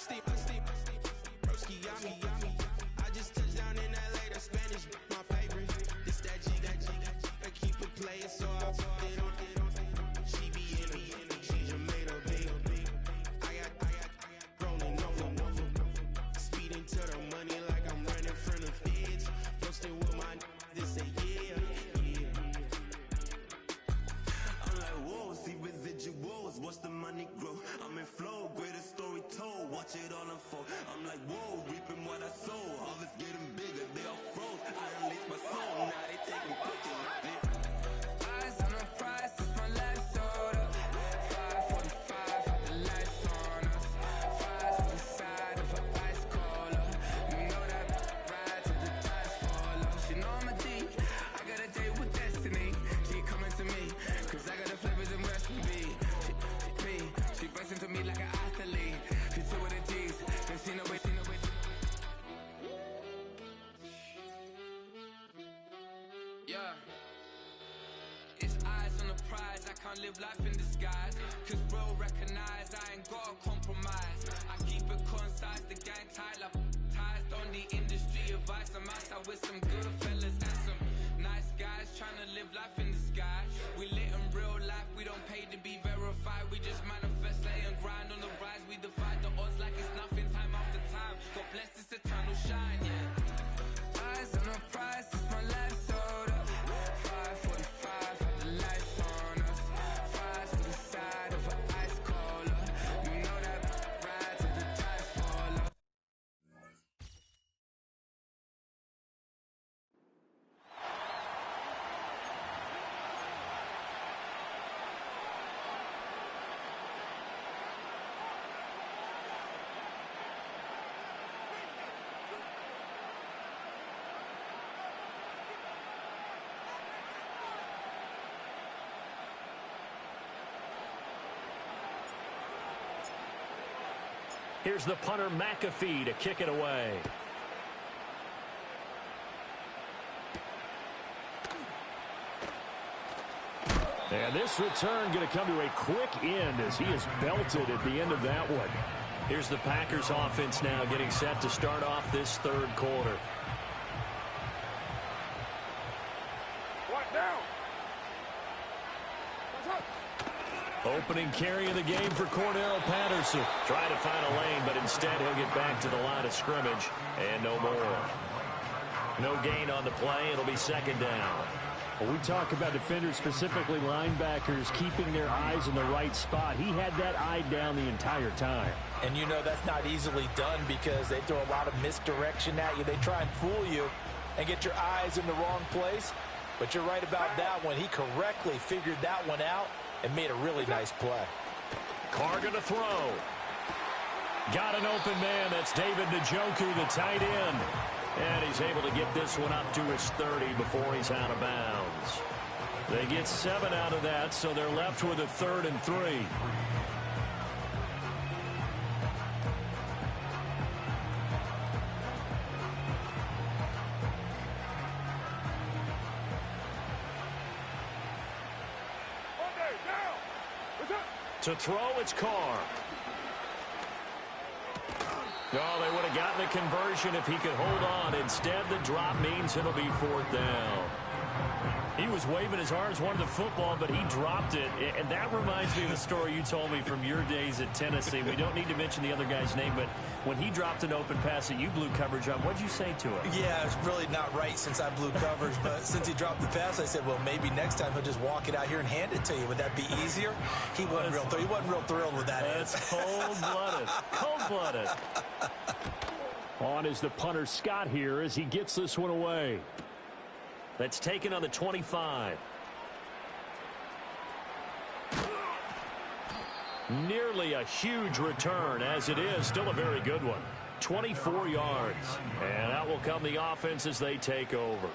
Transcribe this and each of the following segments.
I just touched down in LA, the Spanish, my favorite. This that G, I keep it playing, so I put it on. She be in me, she Jamaica big. I got rolling over, speeding to the money like I'm running from the feds. Posting with my this a yeah. I'm like, whoa, see residuals, watch the money grow. I'm in flow, greatest story told, watch it all unfold. I'm like, whoa, reaping what I sow. Harvest getting bigger, they all froze. I release my soul, now they taking pictures of it. Eyes on the prize, it's my life soda. 5:45, the lights on us. Flies from the side of an ice cola. You know that ride till the tires fall off. She know I'm a D, I got a date with destiny. She coming to me, cause I got the flavors and recipe. She racing to me like an athlete. She two with the G's, then she know it. Yeah. It's eyes on the prize, I can't live life in disguise. Cause bro recognize I ain't gotta compromise. I keep it concise, the gang tight like ties. Don't need industry advice, I'm outside with some good fellas and some nice guys trying to live life in disguise. We lit in real life, we don't pay to be verified. We just manifest, lay and grind on the rise. We defy the odds like it's nothing, time after time. God bless this eternal shine, yeah. Eyes on the prize, it's my life soda. 5:45, the lights on us. Flies from the side of an ice cola. You know that ride till the tires fall off. Here's the punter, McAfee, to kick it away. And this return going to come to a quick end as he is belted at the end of that one. Here's the Packers offense now getting set to start off this third quarter. Opening carry of the game for Cordell Patterson. Trying to find a lane, but instead he'll get back to the line of scrimmage. And no more. No gain on the play. It'll be second down. Well, we talk about defenders, specifically linebackers, keeping their eyes in the right spot. He had that eye down the entire time. And you know that's not easily done because they throw a lot of misdirection at you. They try and fool you and get your eyes in the wrong place. But you're right about that one. He correctly figured that one out and made a really nice play. Carr going to throw. Got an open man. That's David Njoku, the tight end. And he's able to get this one up to his 30 before he's out of bounds. They get 7 out of that, so they're left with a 3rd and 3. To throw, it's Carr. Oh, they would have gotten the conversion if he could hold on. Instead, the drop means it'll be 4th down. He was waving his arms, wanted the football, but he dropped it. And that reminds me of the story you told me from your days at Tennessee. We don't need to mention the other guy's name, but when he dropped an open pass that you blew coverage on, what did you say to him? Yeah, it's really not right since I blew coverage, but since he dropped the pass, I said, well, maybe next time he'll just walk it out here and hand it to you. Would that be easier? He wasn't real thrilled with that. That's cold-blooded. Cold-blooded. On is the punter, Scott, here as he gets this one away. That's taken on the 25. Nearly a huge return, as it is. Still a very good one. 24 yards. And that will come the offense as they take over.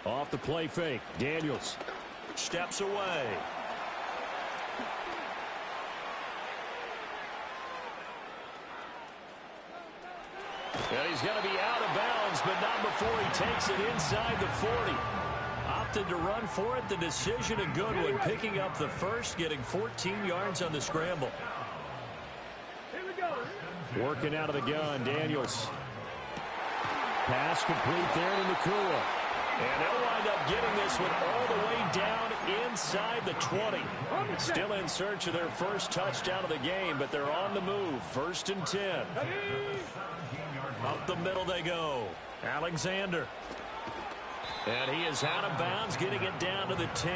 Off the play fake. Daniels steps away. And he's going to be out of bounds, but not before he takes it inside the 40. opted to run for it. The decision a good one, picking up the first, getting 14 yards on the scramble. Working out of the gun, Daniels. Pass complete there to Nakua. And they'll wind up getting this one all the way down inside the 20. Still in search of their first touchdown of the game, but they're on the move. 1st and 10. Up the middle they go. Alexander. And he is out of bounds, getting it down to the 10.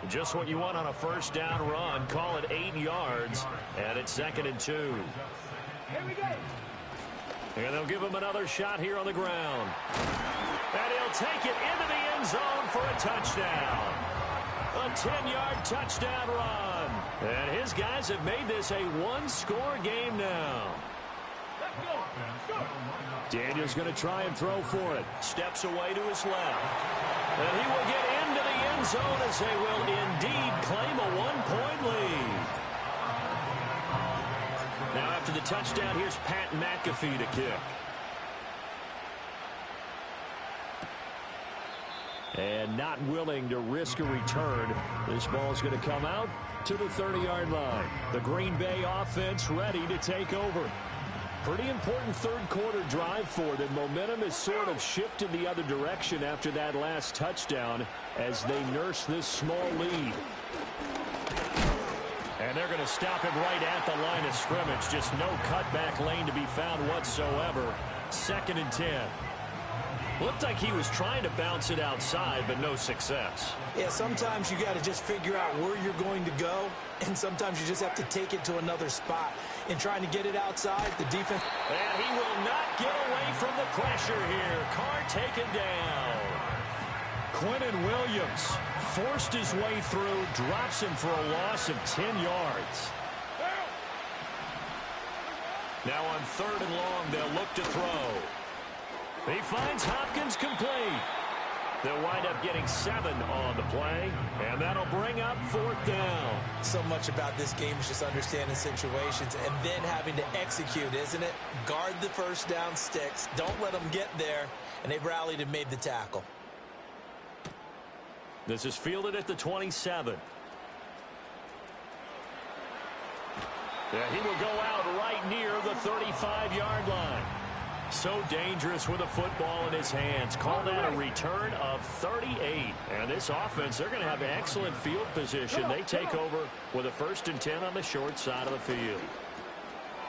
Just what you want on a first down run. Call it 8 yards, and it's 2nd and 2. Here we go. And they'll give him another shot here on the ground. And he'll take it into the end zone for a touchdown. A 10-yard touchdown run. And his guys have made this a one-score game now. Daniels going to try and throw for it. Steps away to his left. And he will get into the end zone as they will indeed claim a one-point lead. Now after the touchdown, here's Pat McAfee to kick. And not willing to risk a return. This ball's going to come out to the 30-yard line. The Green Bay offense ready to take over. Pretty important third-quarter drive for them. Momentum has sort of shifted the other direction after that last touchdown as they nurse this small lead. And they're going to stop him right at the line of scrimmage. Just no cutback lane to be found whatsoever. 2nd and 10. Looked like he was trying to bounce it outside, but no success. Yeah, sometimes you got to just figure out where you're going to go, and sometimes you just have to take it to another spot. In trying to get it outside, the defense... And he will not get away from the pressure here. Carr taken down. Quentin Williams forced his way through, drops him for a loss of 10 yards. Now on 3rd and long, they'll look to throw. He finds Hopkins complete. They'll wind up getting 7 on the play, and that'll bring up 4th down. So much about this game is just understanding situations and then having to execute, isn't it? Guard the first down sticks. Don't let them get there, and they've rallied and made the tackle. This is fielded at the 27. Yeah, he will go out right near the 35-yard line. So dangerous with a football in his hands. Call that a return of 38. And this offense, they're going to have excellent field position. They take over with a 1st and 10 on the short side of the field.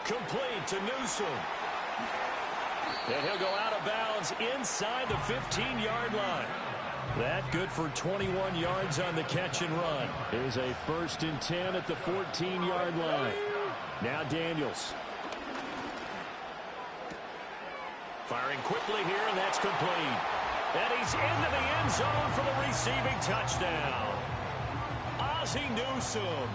Complete to Newsome. And he'll go out of bounds inside the 15-yard line. That good for 21 yards on the catch and run. Here's a 1st and 10 at the 14-yard line. Now Daniels. Firing quickly here, and that's complete. And he's into the end zone for the receiving touchdown. Ozzie Newsome,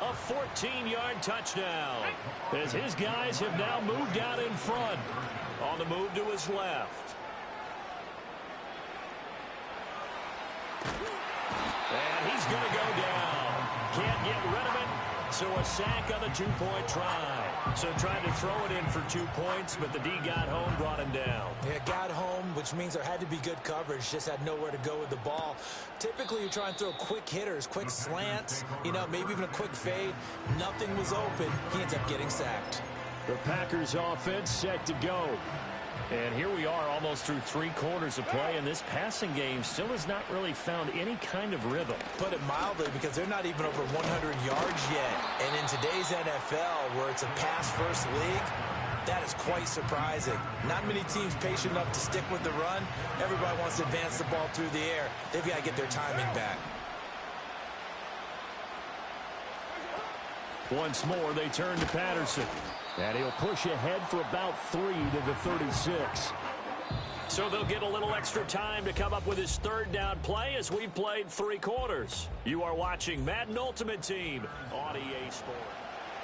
a 14-yard touchdown. As his guys have now moved out in front. On the move to his left. And he's going to go down. Can't get rid of it. So a sack on the 2-point try. So trying to throw it in for 2 points, but the D got home, brought him down. Yeah, got home, which means there had to be good coverage. Just had nowhere to go with the ball. Typically, you're trying to throw quick hitters, quick slants, maybe even a quick fade. Nothing was open. He ends up getting sacked. The Packers offense set to go. And here we are almost through 3 quarters of play, and this passing game still has not really found any kind of rhythm. Put it mildly, because they're not even over 100 yards yet. And in today's NFL, where it's a pass-first league, that is quite surprising. Not many teams patient enough to stick with the run. Everybody wants to advance the ball through the air. They've got to get their timing back. Once more, they turn to Patterson. And he'll push ahead for about 3 to the 36. So they'll get a little extra time to come up with his 3rd down play as we've played 3 quarters. You are watching Madden Ultimate Team on EA Sports.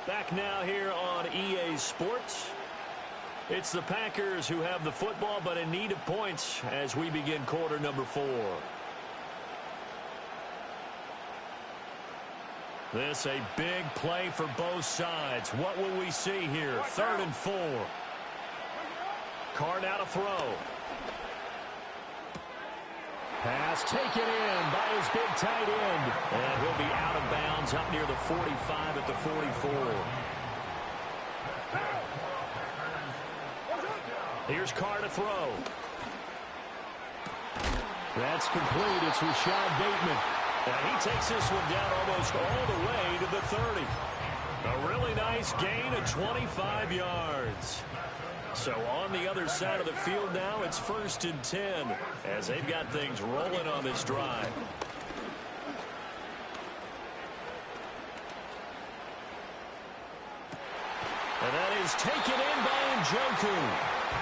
Back now here on EA Sports. It's the Packers who have the football, but in need of points as we begin quarter number 4. This a big play for both sides. What will we see here? 3rd and 4. Carr now to throw. Pass taken in by his big tight end. And he'll be out of bounds up near the 45 at the 44. Here's Carr to throw. That's complete. It's Rashad Bateman. And he takes this one down almost all the way to the 30. A really nice gain of 25 yards. So on the other side of the field now, it's 1st and 10 as they've got things rolling on this drive. And that is taken in by Njoku.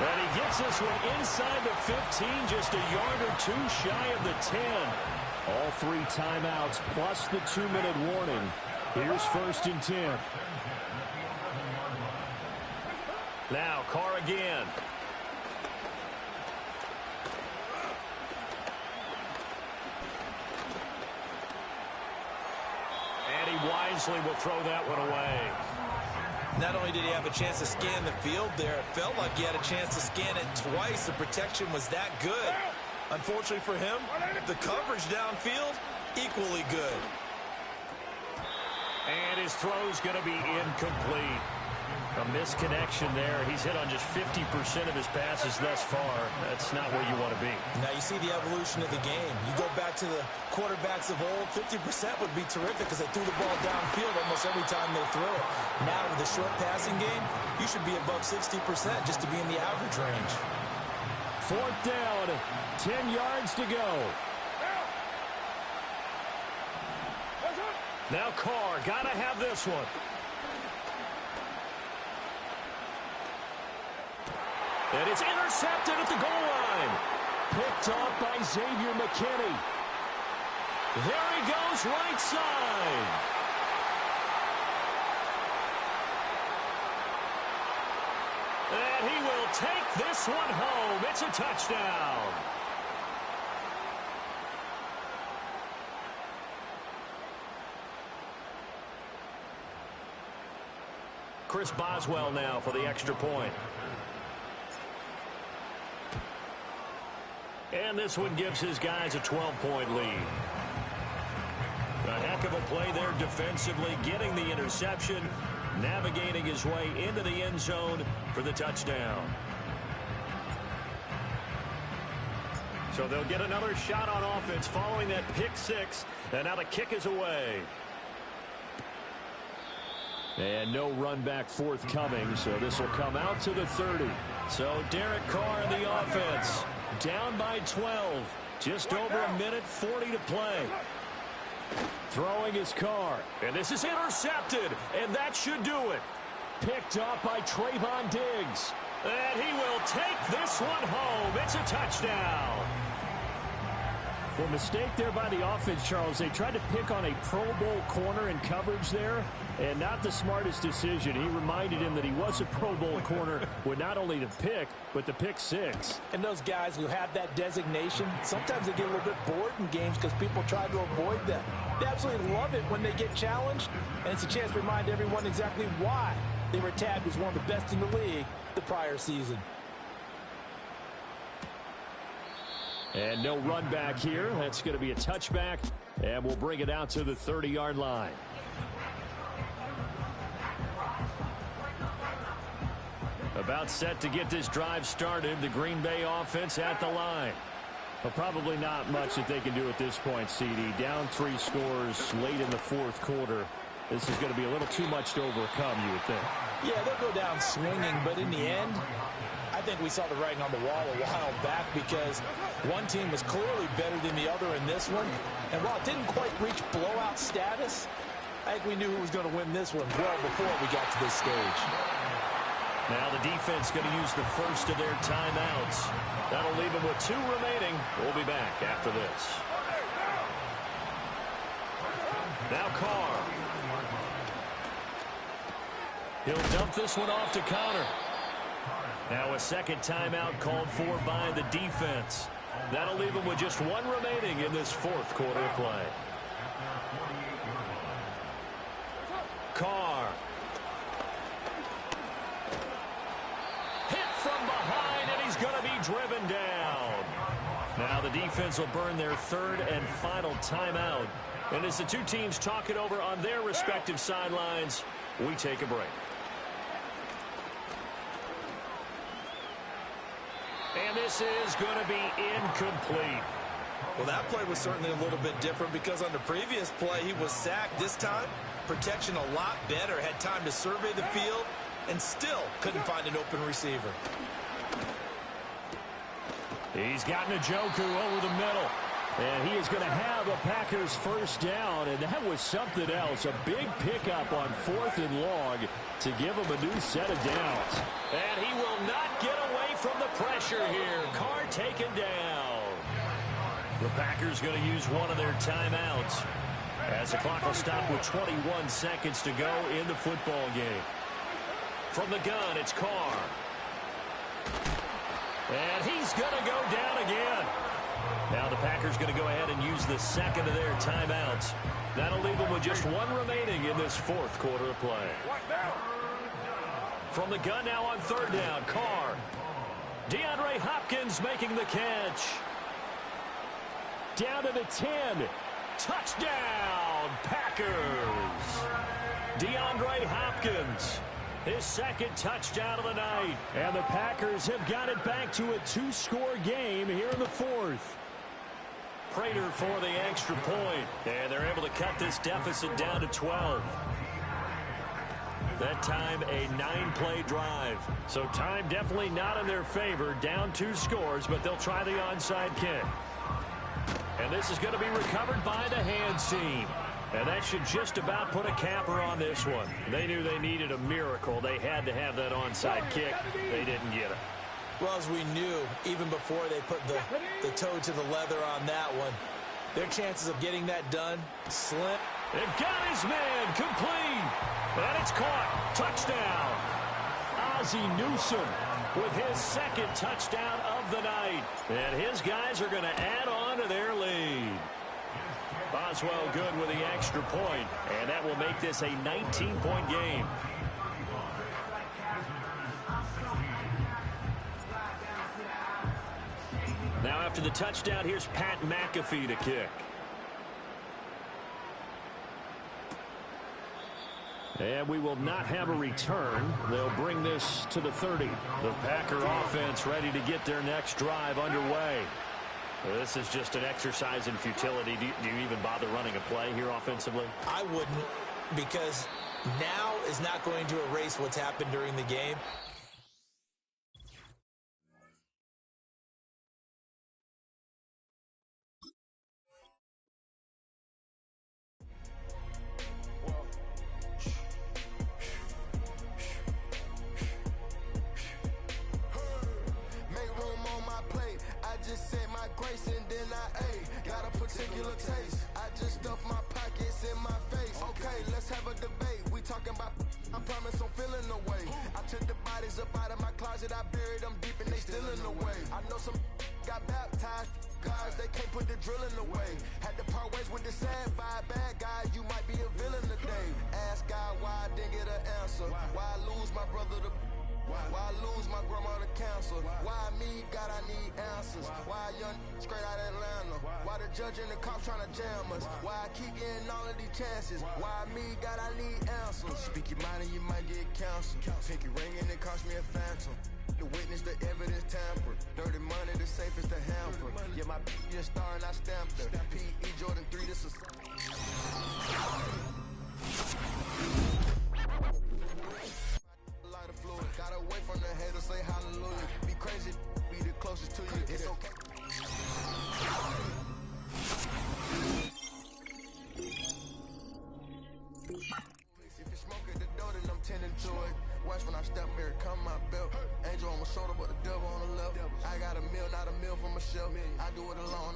And he gets this one inside the 15, just a yard or two shy of the 10. All 3 timeouts plus the 2-minute warning. Here's 1st and 10. Now Carr again. And he wisely will throw that one away. Not only did he have a chance to scan the field there, it felt like he had a chance to scan it twice. The protection was that good. Unfortunately for him, the coverage downfield, equally good. And his throw's going to be incomplete. A misconnection there. He's hit on just 50% of his passes thus far. That's not where you want to be. Now you see the evolution of the game. You go back to the quarterbacks of old, 50% would be terrific because they threw the ball downfield almost every time they throw it. Now with the short passing game, you should be above 60% just to be in the average range. 4th down, 10 yards to go. Now Carr, gotta have this one. And it's intercepted at the goal line. Picked off by Xavier McKinney. There he goes, right side. And he will take this one home. It's a touchdown. Chris Boswell now for the extra point. And this one gives his guys a 12-point lead. A heck of a play there defensively, getting the interception, navigating his way into the end zone for the touchdown. So they'll get another shot on offense following that pick 6, and now the kick is away. And no run back forthcoming, so this will come out to the 30. So Derek Carr in the offense. Down by 12. Just over a minute 40 to play. Throwing his Carr. And this is intercepted. And that should do it. Picked up by Trayvon Diggs. And he will take this one home. It's a touchdown. Well, mistake there by the offense, Charles. They tried to pick on a Pro Bowl corner in coverage there, and not the smartest decision. He reminded him that he was a Pro Bowl corner with not only the pick, but the pick 6. And those guys who have that designation, sometimes they get a little bit bored in games because people try to avoid them. They absolutely love it when they get challenged, and it's a chance to remind everyone exactly why they were tagged as one of the best in the league the prior season. And no run back here. That's going to be a touchback, and we'll bring it out to the 30-yard line. About set to get this drive started. The Green Bay offense at the line. Well, probably not much that they can do at this point, CD. Down 3 scores late in the 4th quarter. This is going to be a little too much to overcome, you would think. Yeah, they'll go down swinging, but in the end, I think we saw the writing on the wall a while back because one team was clearly better than the other in this one. And while it didn't quite reach blowout status, I think we knew who was going to win this one well before we got to this stage. Now the defense going to use the first of their timeouts. That'll leave them with 2 remaining. We'll be back after this. Now Carr. He'll dump this one off to Connor. Now a second timeout called for by the defense. That'll leave them with just 1 remaining in this 4th quarter of play. Carr. Hit from behind, and he's going to be driven down. Now the defense will burn their third and final timeout. And as the two teams talk it over on their respective sidelines, we take a break. And this is going to be incomplete. Well, that play was certainly a little bit different because on the previous play, he was sacked. This time, protection a lot better. Had time to survey the field and still couldn't find an open receiver. He's got Njoku over the middle. And he is going to have a Packers first down, and that was something else. A big pickup on 4th and long to give him a new set of downs. And he will not get away from the pressure here. Carr taken down. The Packers going to use one of their timeouts as the clock will stop with 21 seconds to go in the football game. From the gun, it's Carr. And he's going to go down again. Now the Packers going to go ahead and use the second of their timeouts. That'll leave them with just one remaining in this fourth quarter of play. From the gun now on 3rd down, Carr. DeAndre Hopkins making the catch. Down to the 10. Touchdown, Packers. DeAndre Hopkins. His second touchdown of the night. And the Packers have got it back to a 2-score game here in the 4th. Prater for the extra point. And they're able to cut this deficit down to 12. That time a 9-play drive. So time definitely not in their favor. Down 2 scores, but they'll try the onside kick. And this is going to be recovered by the hands team. And that should just about put a capper on this one. They knew they needed a miracle. They had to have that onside kick. They didn't get it. Well, as we knew, even before they put the toe to the leather on that one, their chances of getting that done, slim. They've got his man complete. And it's caught. Touchdown. Ozzie Newsome with his second touchdown of the night. And his guys are going to add on to their lead. Boswell good with the extra point, and that will make this a 19-point game. Now after the touchdown, here's Pat McAfee to kick. And we will not have a return. They'll bring this to the 30. The Packer offense ready to get their next drive underway. This is just an exercise in futility. Do you even bother running a play here offensively? I wouldn't, because now is not going to erase what's happened during the game. Taste. I just stuff my pockets in my face. Okay, let's have a debate. We talking about, I promise I'm feeling the way. I took the bodies up out of my closet. I buried them deep and they still in the way. I know some got baptized. Guys, they can't put the drilling away. Had to part ways with the sad vibe. Bad guy, you might be a villain today. Ask God why I didn't get an answer. Why I lose my brother to... Why I lose my grandma to cancer? Why me, God, I need answers? Why young straight out of Atlanta? Why the judge and the cops trying to jam us? Why I keep getting all of these chances? Why me, God, I need answers? Speak your mind and you might get canceled. Pinky ring and it cost me a phantom. The witness, the evidence tampered. Dirty money, the safest to hamper. Yeah, my just star and I stamped her. P.E. Jordan 3, this is... Gotta wait from the haters, say hallelujah. Be crazy, be the closest to you. It's okay. If you smoke at the door, then I'm tending to it. Watch when I step here, come my belt. Angel on my shoulder, but the devil on the left. I got a meal, not a meal for myself. I do it alone.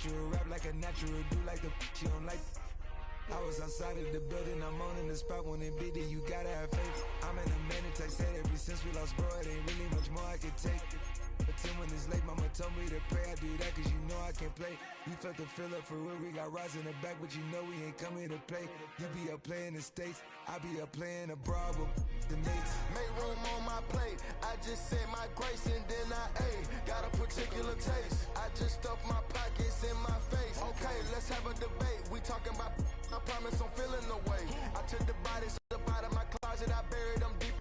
natural, rap like a natural, do like the you don't like. I was outside of the building, I'm on in the spot when it beat it, you gotta have faith. I'm in a minute, I said ever since we lost bro, it ain't really much more I could take. Pretend when it's late, mama told me to pray, I do that cause you know I can play. You felt the fill up for real, we got Roz in the back, but you know we ain't come here to play. You be up playing the States, I be up playing abroad with the mates. Make room on my plate, I just said my grace and then I ate. Got a particular taste, I just stuffed my pockets in my face. Okay, let's have a debate, we talking about, I promise I'm feeling the way. I took the bodies up out of my closet, I buried them deep.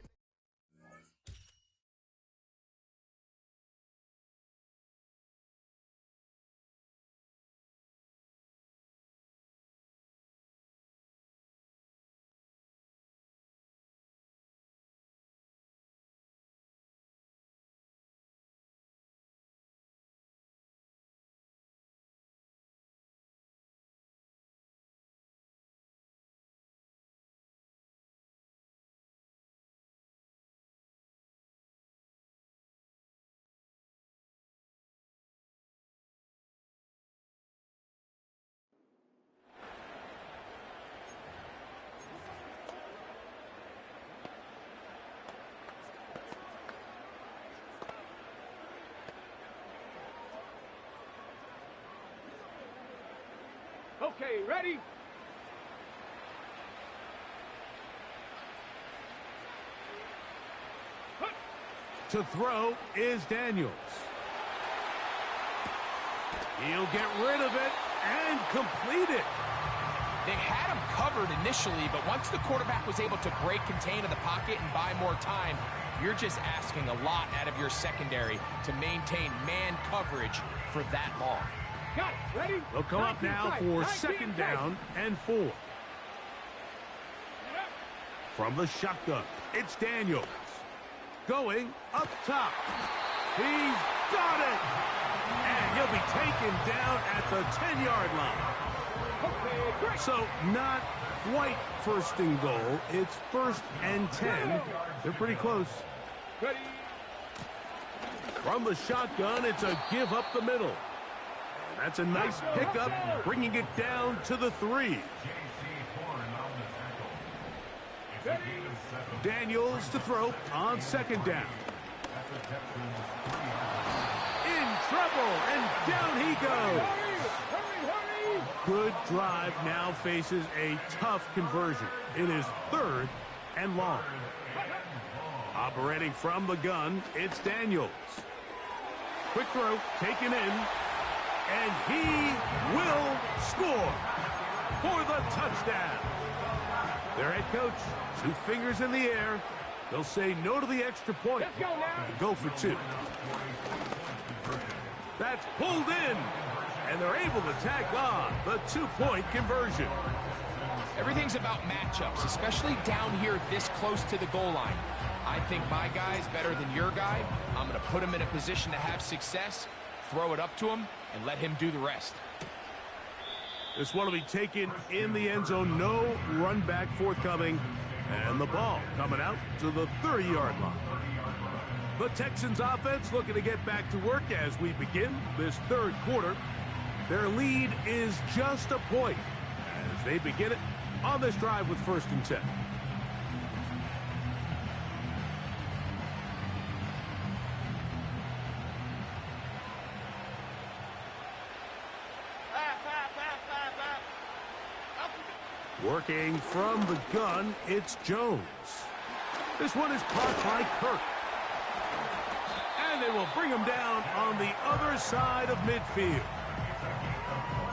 Okay, ready? To throw is Daniels. He'll get rid of it and complete it. They had him covered initially, but once the quarterback was able to break contain of the pocket and buy more time, you're just asking a lot out of your secondary to maintain man coverage for that long. Got it. Ready? They'll come up now for second down and 4. From the shotgun, it's Daniels. Going up top. He's got it! And he'll be taken down at the 10-yard line. Okay, great. So not quite first and goal. It's 1st and 10. They're pretty close. Ready? From the shotgun, it's a give up the middle. That's a nice pickup, bringing it down to the 3. Daniels to throw on second down. In trouble, and down he goes. Good drive now faces a tough conversion. It is 3rd and long. Operating from the gun, it's Daniels. Quick throw, taken in. And he will score for the touchdown. Their head coach, 2 fingers in the air. They'll say no to the extra point. Let's go now. Go for 2. That's pulled in. And they're able to tack on the 2-point conversion. Everything's about matchups, especially down here this close to the goal line. I think my guy's better than your guy. I'm going to put him in a position to have success, throw it up to him, and let him do the rest. This one will be taken in the end zone. No run back forthcoming. And the ball coming out to the 30-yard line. The Texans offense looking to get back to work as we begin this 3rd quarter. Their lead is just a point as they begin it on this drive with 1st and 10. Working from the gun, it's Jones. This one is caught by Kirk. And they will bring him down on the other side of midfield.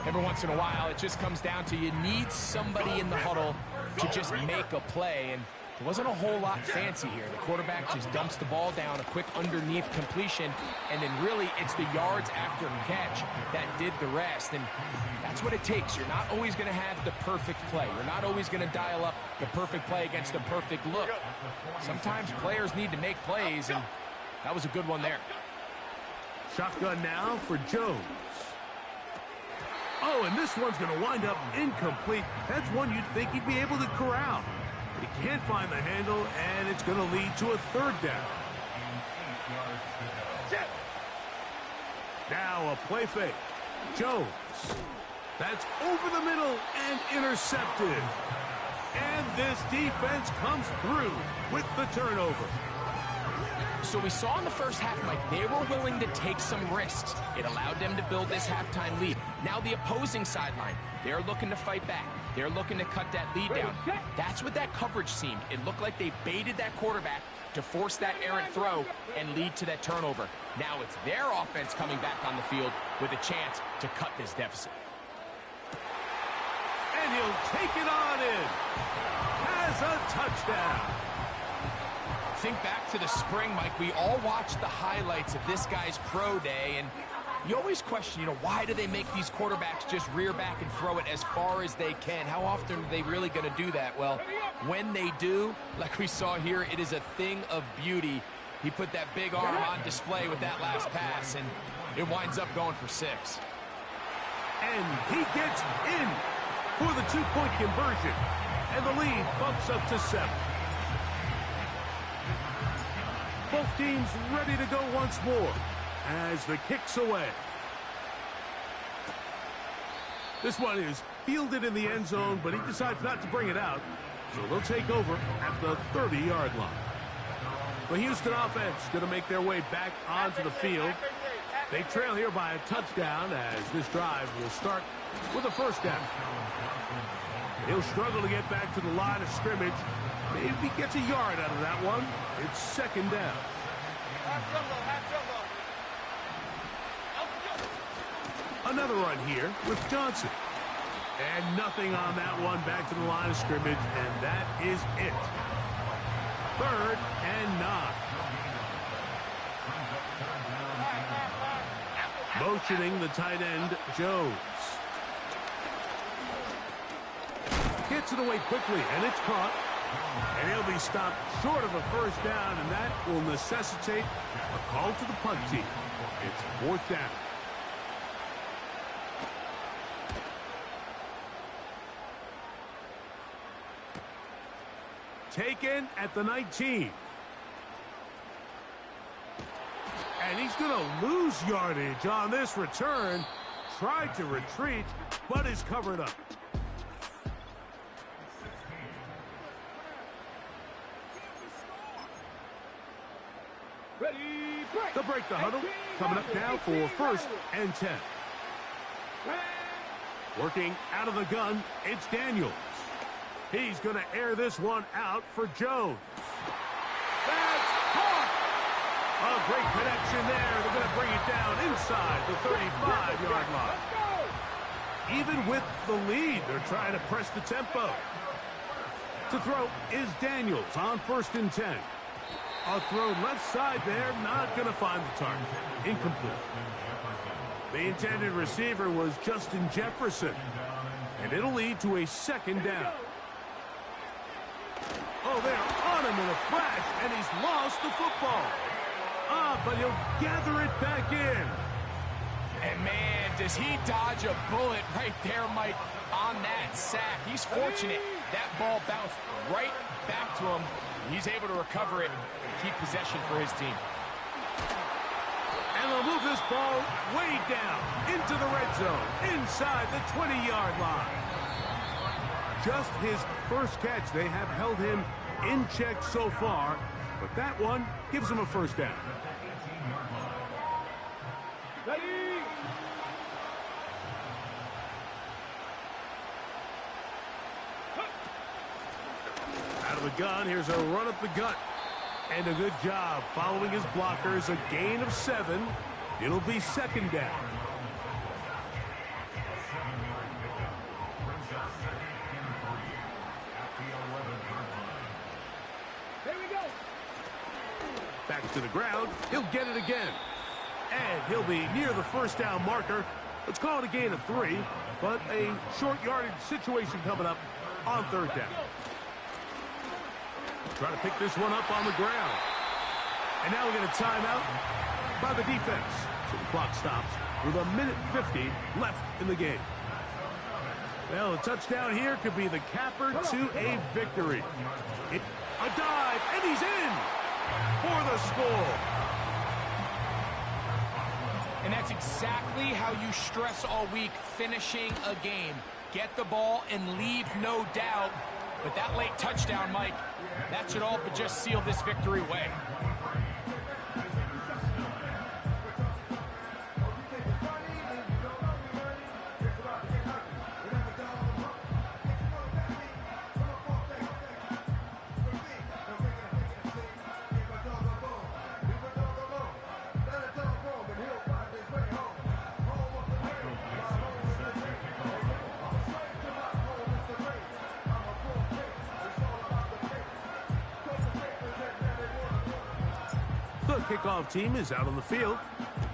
Every once in a while, it just comes down to you need somebody in the huddle to just make a play, and there wasn't a whole lot fancy here. The quarterback just dumps the ball down, a quick underneath completion, and then really it's the yards after catch that did the rest, and that's what it takes. You're not always going to have the perfect play. You're not always going to dial up the perfect play against the perfect look. Sometimes players need to make plays, and that was a good one there. Shotgun now for Jones. Oh, and this one's going to wind up incomplete. That's one you'd think he'd be able to corral. He can't find the handle, and it's going to lead to a 3rd down. Now a play fake. Jones. That's over the middle and intercepted. And this defense comes through with the turnover. So we saw in the first half, Mike, they were willing to take some risks. It allowed them to build this halftime lead. Now the opposing sideline, they're looking to fight back. They're looking to cut that lead down. That's what that coverage seemed. It looked like they baited that quarterback to force that errant throw and lead to that turnover. Now it's their offense coming back on the field with a chance to cut this deficit. And he'll take it on in. Has a touchdown. Think back to the spring, Mike. We all watched the highlights of this guy's pro day, and you always question, why do they make these quarterbacks just rear back and throw it as far as they can? How often are they really going to do that? Well, when they do, like we saw here, it is a thing of beauty. He put that big arm on display with that last pass, and it winds up going for 6. And he gets in for the 2-point conversion, and the lead bumps up to 7. Both teams ready to go once more as the kick's away. This one is fielded in the end zone, but he decides not to bring it out, so they'll take over at the 30-yard line. The Houston offense going to make their way back onto the field. They trail here by a touchdown as this drive will start with a first down. He'll struggle to get back to the line of scrimmage. Maybe gets a yard out of that one. It's second down. Another run here with Johnson. And nothing on that one, back to the line of scrimmage, and that is it. 3rd and 9. Motioning the tight end, Jones. Gets it away quickly, and it's caught. And he'll be stopped short of a first down, and that will necessitate a call to the punt team. It's 4th down. Taken at the 19. And he's going to lose yardage on this return. Tried to retreat, but is covered up. They'll break the huddle. Coming up now for 1st and 10. Working out of the gun, it's Daniels. He's going to air this one out for Jones. That's caught! A great connection there. They're going to bring it down inside the 35-yard line. Even with the lead, they're trying to press the tempo. To throw is Daniels on 1st and 10. A throw left side there, not going to find the target. Incomplete. The intended receiver was Justin Jefferson. And it'll lead to a 2nd down. Oh, they're on him in a flash, and he's lost the football. But he'll gather it back in. And, man, does he dodge a bullet right there, Mike, on that sack. He's fortunate. That ball bounced right back to him. He's able to recover it and keep possession for his team. And they'll move this ball way down into the red zone, inside the 20-yard line. Just his first catch. They have held him in check so far, but that one gives him a first down. Ready? Out of the gun, here's a run up the gut. And a good job following his blockers, a gain of 7. It'll be 2nd down. Here we go. Back to the ground. He'll get it again. And he'll be near the first down marker. Let's call it a gain of 3, but a short yardage situation coming up on 3rd down. Trying to pick this one up on the ground. And now we get a timeout by the defense. So the clock stops with 1:50 left in the game. Well, a touchdown here could be the capper to a victory. A dive, and he's in for the score. And that's exactly how you stress all week, finishing a game. Get the ball and leave no doubt. But that late touchdown, Mike, that should all but just seal this victory away. The kickoff team is out on the field,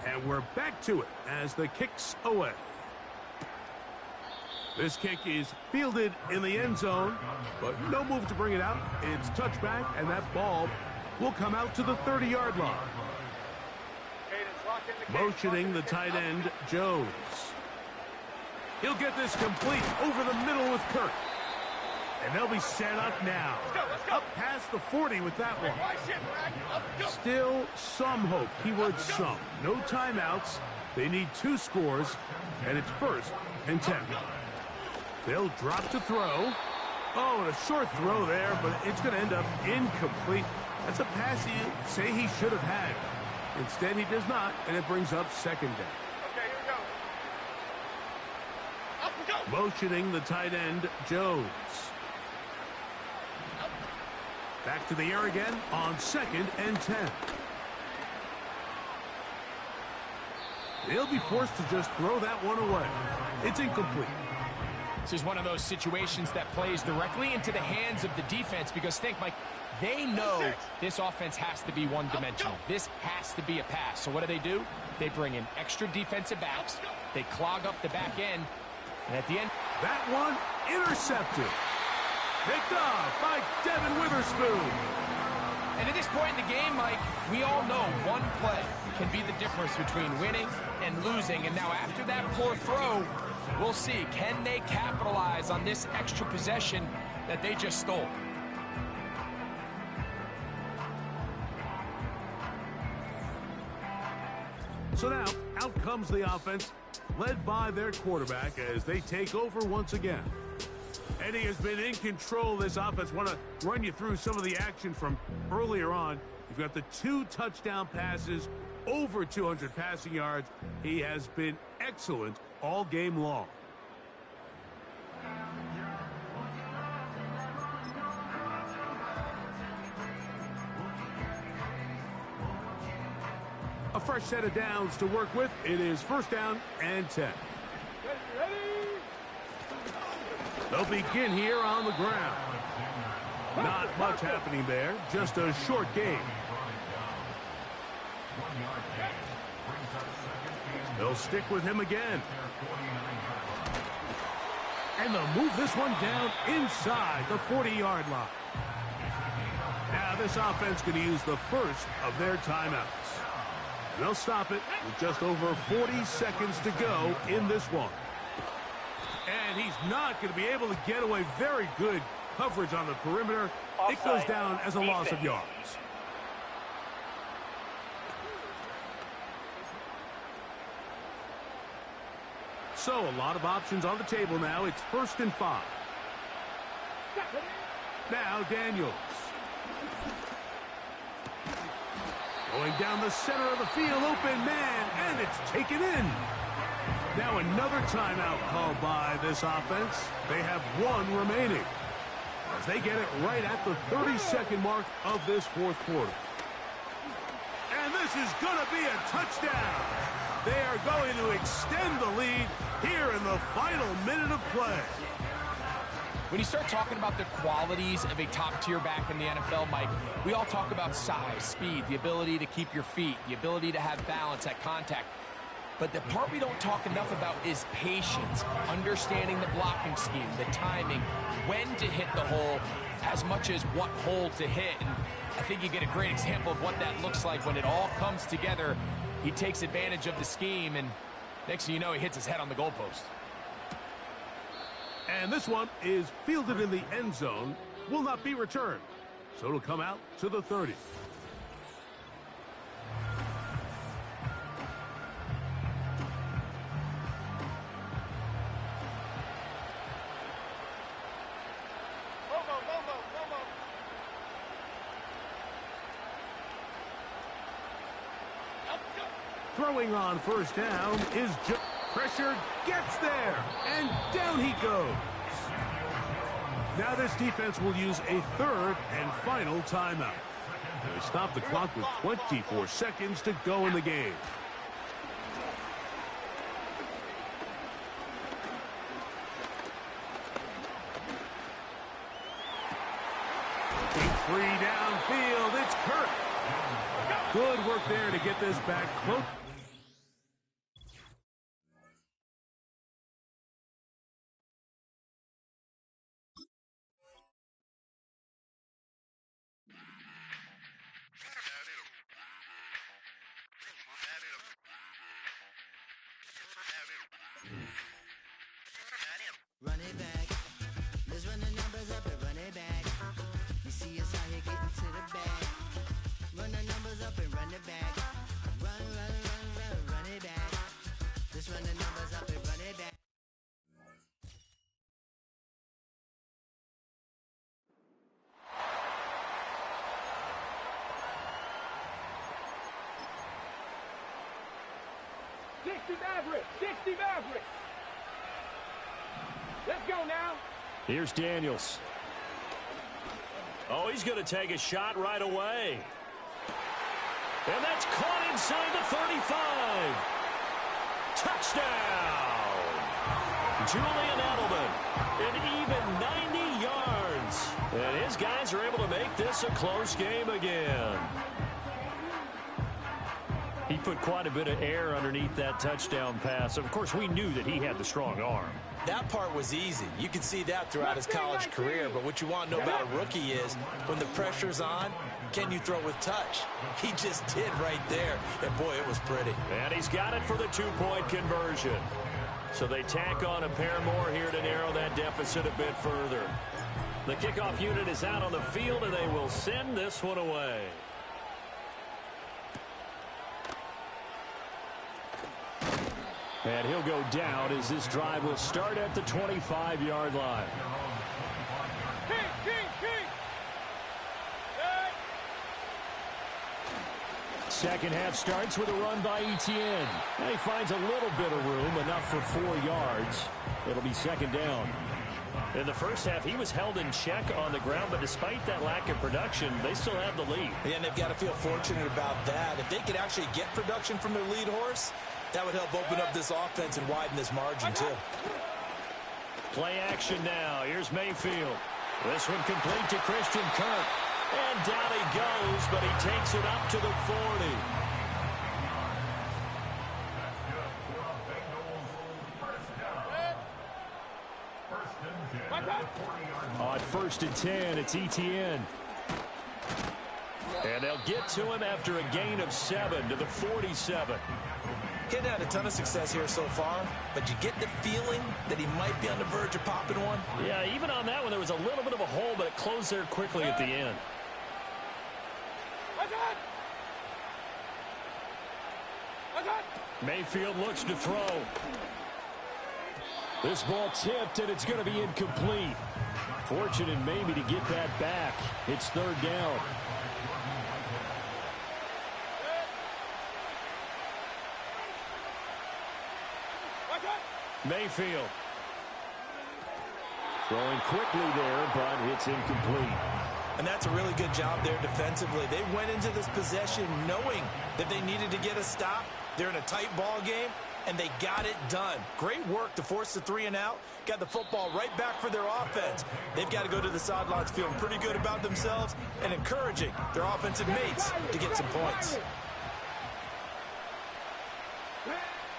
and we're back to it as the kick's away. This kick is fielded in the end zone, but no move to bring it out. It's touchback, and that ball will come out to the 30-yard line. Motioning the tight end, Jones. He'll get this complete over the middle with Kirk. And they'll be set up now. Up past the 40 with that one. Still some hope. Keyword some. No timeouts. They need 2 scores, and it's 1st and 10. They'll drop to throw. Oh, and a short throw there, but it's going to end up incomplete. That's a pass you say he should have had. Instead, he does not, and it brings up 2nd down. Okay, here we go. Motioning the tight end, Jones. Back to the air again on 2nd and 10. They'll be forced to just throw that one away. It's incomplete. This is one of those situations that plays directly into the hands of the defense because think, Mike, they know this offense has to be one-dimensional. This has to be a pass. So what do? They bring in extra defensive backs. They clog up the back end. And at the end, that one intercepted. Picked off by Devin Witherspoon. And at this point in the game, Mike, we all know one play can be the difference between winning and losing. And now after that poor throw, we'll see. Can they capitalize on this extra possession that they just stole? So now, out comes the offense, led by their quarterback as they take over once again. Eddie has been in control of this offense. Want to run you through some of the action from earlier on. You've got the 2 touchdown passes, over 200 passing yards. He has been excellent all game long. A fresh set of downs to work with. It is 1st down and 10. They'll begin here on the ground. Not much happening there. Just a short game. They'll stick with him again. And they'll move this one down inside the 40-yard line. Now this offense going to use the first of their timeouts. And they'll stop it with just over 40 seconds to go in this one. And he's not going to be able to get away. Very good coverage on the perimeter. It goes down as a loss of yards. So a lot of options on the table now. It's 1st and 5. Now Daniels. Going down the center of the field, open man, and it's taken in. Now another timeout called by this offense. They have 1 remaining as they get it right at the 32nd mark of this 4th quarter. And this is going to be a touchdown. They are going to extend the lead here in the final minute of play. When you start talking about the qualities of a top-tier back in the NFL, Mike, we all talk about size, speed, the ability to keep your feet, the ability to have balance at contact. But the part we don't talk enough about is patience, understanding the blocking scheme, the timing, when to hit the hole, as much as what hole to hit. And I think you get a great example of what that looks like when it all comes together. He takes advantage of the scheme, and next thing you know, he hits his head on the goalpost. And this one is fielded in the end zone, will not be returned. So it'll come out to the 30. Throwing on first down is pressure, gets there, and down he goes. Now this defense will use a third and final timeout. They stop the clock with 24 seconds to go in the game. Free downfield, it's Kirk. Good work there to get this back close. Run it back. Let's run the numbers up and run it back. You see us out here getting to the bag. Run the numbers up and run it back. Run, run, run, run, run it back. Let's run the numbers up and run it back. Let's go now. Here's Daniels. Oh, he's going to take a shot right away. And that's caught inside the 35. Touchdown. Julian Edelman. An even 90 yards. And his guys are able to make this a close game again. He put quite a bit of air underneath that touchdown pass. Of course, we knew that he had the strong arm. That part was easy. You can see that throughout his college career. But what you want to know about a rookie is when the pressure's on, can you throw with touch? He just did right there. And, boy, it was pretty. And he's got it for the two-point conversion. So they tack on a pair more here to narrow that deficit a bit further. The kickoff unit is out on the field, and they will send this one away. And he'll go down as this drive will start at the 25-yard line. Second half starts with a run by Etienne. And he finds a little bit of room, enough for 4 yards. It'll be second down. In the first half, he was held in check on the ground, but despite that lack of production, they still have the lead. And they've got to feel fortunate about that. If they could actually get production from their lead horse, that would help open up this offense and widen this margin, too. Play action now. Here's Mayfield. This one complete to Christian Kirk. And down he goes, but he takes it up to the 40. On first and 10, it's Etienne. And they'll get to him after a gain of 7 to the 47. He's had a ton of success here so far, but you get the feeling that he might be on the verge of popping one. Yeah, even on that one, there was a little bit of a hole, but it closed there quickly at the end. Mayfield looks to throw. This ball tipped, and it's going to be incomplete. Fortunate maybe to get that back. It's third down. Mayfield. Throwing quickly there, but it's incomplete. And that's a really good job there defensively. They went into this possession knowing that they needed to get a stop. They're in a tight ball game, and they got it done. Great work to force the 3 and out. Got the football right back for their offense. They've got to go to the sidelines feeling pretty good about themselves and encouraging their offensive mates to get some points.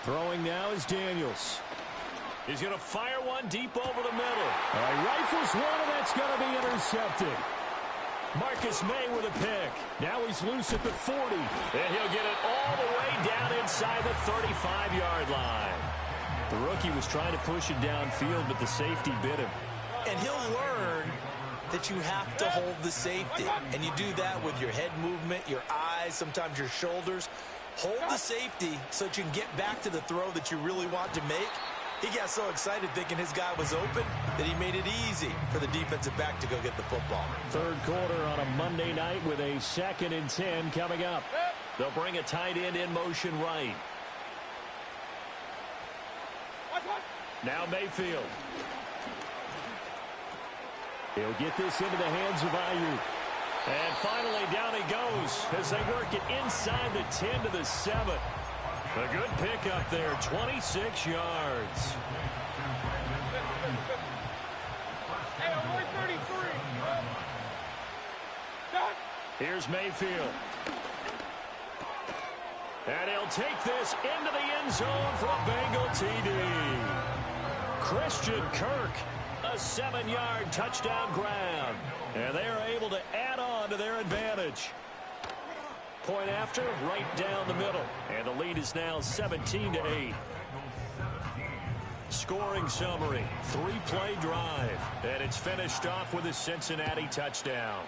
Throwing now is Daniels. He's going to fire one deep over the middle. Rifles one, and that's going to be intercepted. Marcus May with a pick. Now he's loose at the 40. And he'll get it all the way down inside the 35-yard line. The rookie was trying to push it downfield, but the safety bit him. And he'll learn that you have to hold the safety. And you do that with your head movement, your eyes, sometimes your shoulders. Hold the safety so that you can get back to the throw that you really want to make. He got so excited thinking his guy was open that he made it easy for the defensive back to go get the football. Third quarter on a Monday night with a 2nd and 10 coming up. They'll bring a tight end in motion right. Now Mayfield. He'll get this into the hands of Ayuk. And finally down he goes as they work it inside the 10 to the 7. A good pickup there, 26 yards. Hey, I'm 133. Here's Mayfield. And he'll take this into the end zone for a Bengal TD. Christian Kirk, a 7-yard touchdown grab. And they are able to add on to their advantage. Point after, right down the middle. And the lead is now 17-8. Scoring summary, 3-play drive. And it's finished off with a Cincinnati touchdown.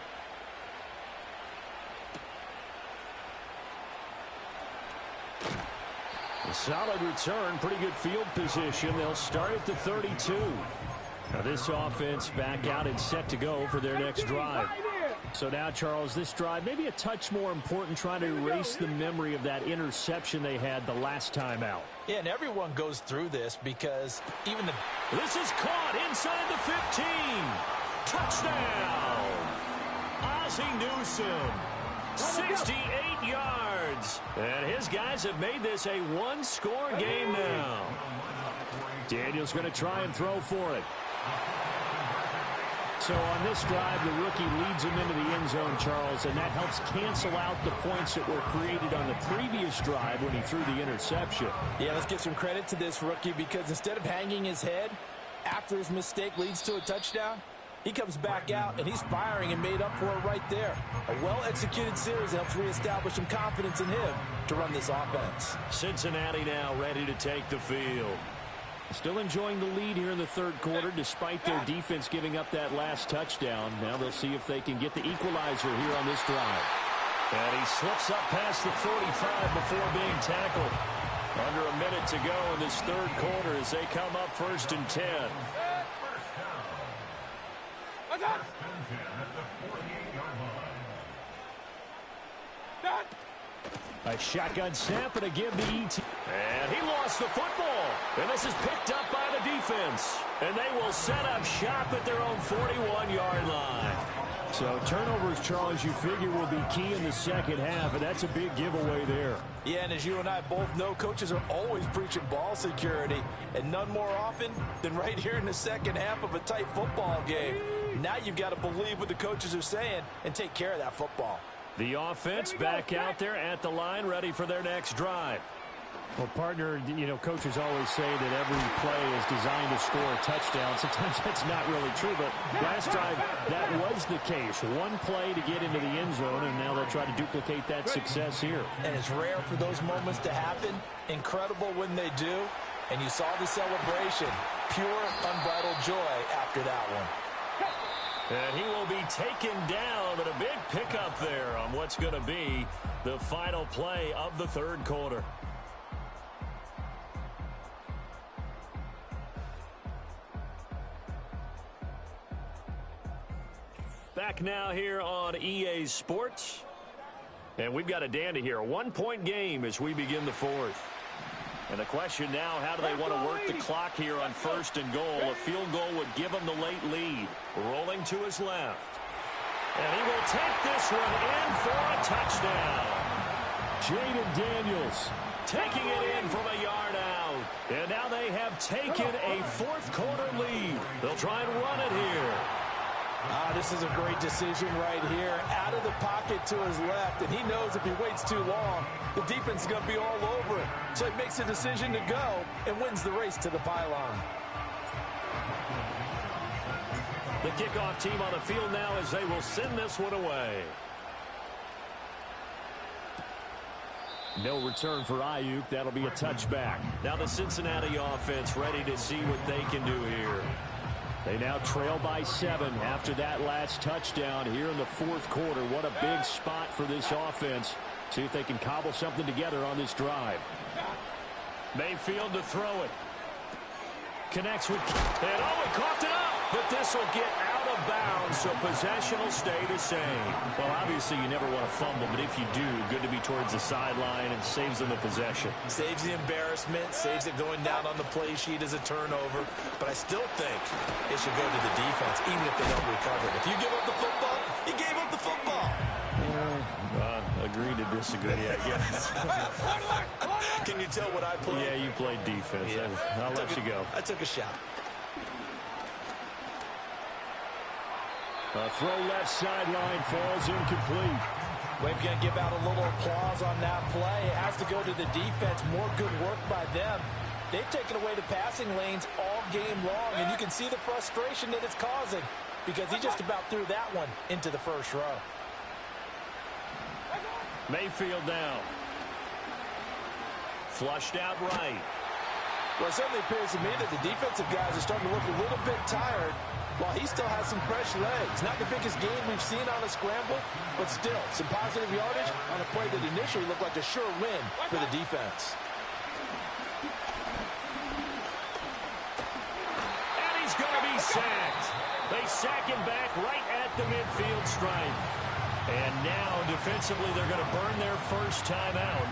A solid return, pretty good field position. They'll start at the 32. Now this offense back out and set to go for their next drive. So now, Charles, this drive maybe a touch more important, trying to erase the memory of that interception they had the last time out. Yeah, and everyone goes through this because even the... This is caught inside the 15. Touchdown! Ozzie Newsome. 68 yards. And his guys have made this a one-score game now. Daniel's going to try and throw for it. So on this drive, the rookie leads him into the end zone, Charles, and that helps cancel out the points that were created on the previous drive when he threw the interception. Yeah, let's give some credit to this rookie because instead of hanging his head after his mistake leads to a touchdown, he comes back out and he's firing and made up for it right there. A well-executed series helps reestablish some confidence in him to run this offense. Cincinnati now ready to take the field. Still enjoying the lead here in the third quarter despite their defense giving up that last touchdown. Now they'll see if they can get the equalizer here on this drive. And he slips up past the 45 before being tackled. Under a minute to go in this third quarter as they come up 1st and 10. A shotgun snap and a give to ET. And he lost the football. And this is picked up by the defense. And they will set up shop at their own 41-yard line. So turnovers, Charles, you figure will be key in the second half, and that's a big giveaway there. Yeah, and as you and I both know, coaches are always preaching ball security, and none more often than right here in the second half of a tight football game. Now you've got to believe what the coaches are saying and take care of that football. The offense back out there at the line, ready for their next drive. Well, partner, you know, coaches always say that every play is designed to score a touchdown. Sometimes that's not really true, but last drive, that was the case. One play to get into the end zone, and now they'll try to duplicate that success here. And it's rare for those moments to happen. Incredible when they do. And you saw the celebration. Pure, unbridled joy after that one. And he will be taken down, but a big pickup there on what's going to be the final play of the third quarter. Back now here on EA Sports. And we've got a dandy here. A one-point game as we begin the fourth. And the question now, how do they want to work the clock here on 1st and goal? A field goal would give them the late lead. Rolling to his left. And he will take this one in for a touchdown. Jaden Daniels taking it in from a yard out. And now they have taken a fourth quarter lead. They'll try and run it here. This is a great decision right here. Out of the pocket to his left, and he knows if he waits too long, the defense is going to be all over it. So he makes a decision to go and wins the race to the pylon. The kickoff team on the field now as they will send this one away. No return for Ayuk. That'll be a touchback. Now the Cincinnati offense ready to see what they can do here. They now trail by 7 after that last touchdown here in the fourth quarter. What a big spot for this offense. See if they can cobble something together on this drive. Mayfield to throw it. Connects with, and he coughed it up. But this will get out of bounds, so possession will stay the same. Well, obviously you never want to fumble, but if you do, good to be towards the sideline and saves them the possession. Saves the embarrassment, saves it going down on the play sheet as a turnover. But I still think it should go to the defense, even if they don't recover it. If you give up the football, you gave up the football. Agree to disagree, I guess. Can you tell what I played? Yeah, you played defense. Yeah. I'll let you go. I took a shot. A throw left sideline falls incomplete. We're going to give out a little applause on that play. It has to go to the defense. More good work by them. They've taken away the passing lanes all game long, and you can see the frustration that it's causing because he just about threw that one into the first row. Mayfield down. Flushed out right. Well, it certainly appears to me that the defensive guys are starting to look a little bit tired while he still has some fresh legs. Not the biggest game we've seen on a scramble, but still some positive yardage on a play that initially looked like a sure win for the defense. And he's going to be sacked. They sack him back right at the midfield stripe. And now, defensively, they're going to burn their first time out.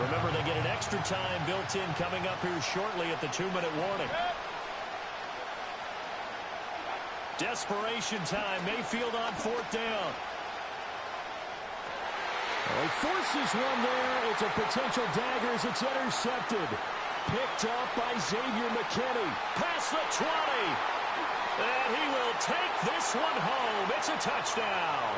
Remember, they get an extra time built in coming up here shortly at the 2-minute warning. Desperation time. Mayfield on 4th down. He forces one there. It's a potential dagger as it's intercepted. Picked up by Xavier McKinney. Past the 20. And he will take this one home. It's a touchdown.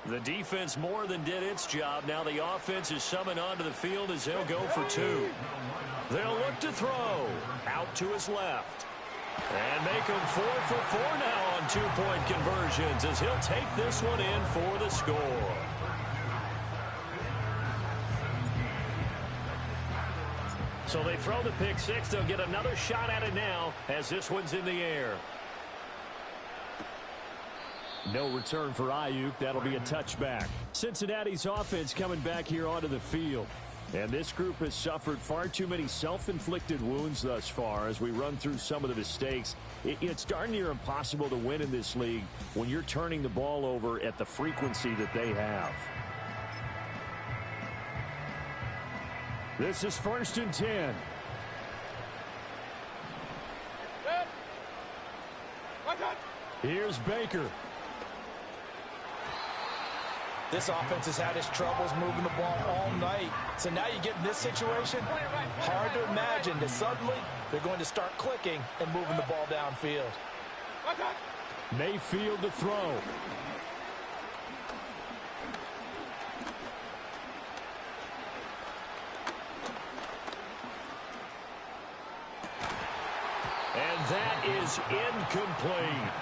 The defense more than did its job. Now the offense is summoned onto the field as they'll go for 2. They'll look to throw. Out to his left. And make him 4 for 4 now on 2-point conversions as he'll take this one in for the score. So they throw the pick 6. They'll get another shot at it now as this one's in the air. No return for Ayuk. That'll be a touchback. Cincinnati's offense coming back here onto the field. And this group has suffered far too many self-inflicted wounds thus far as we run through some of the mistakes. It's darn near impossible to win in this league when you're turning the ball over at the frequency that they have. This is 1st and 10. Here's Baker. This offense has had its troubles moving the ball all night. So now you get in this situation, hard to imagine that suddenly they're going to start clicking and moving the ball downfield. Mayfield to throw. And that is incomplete.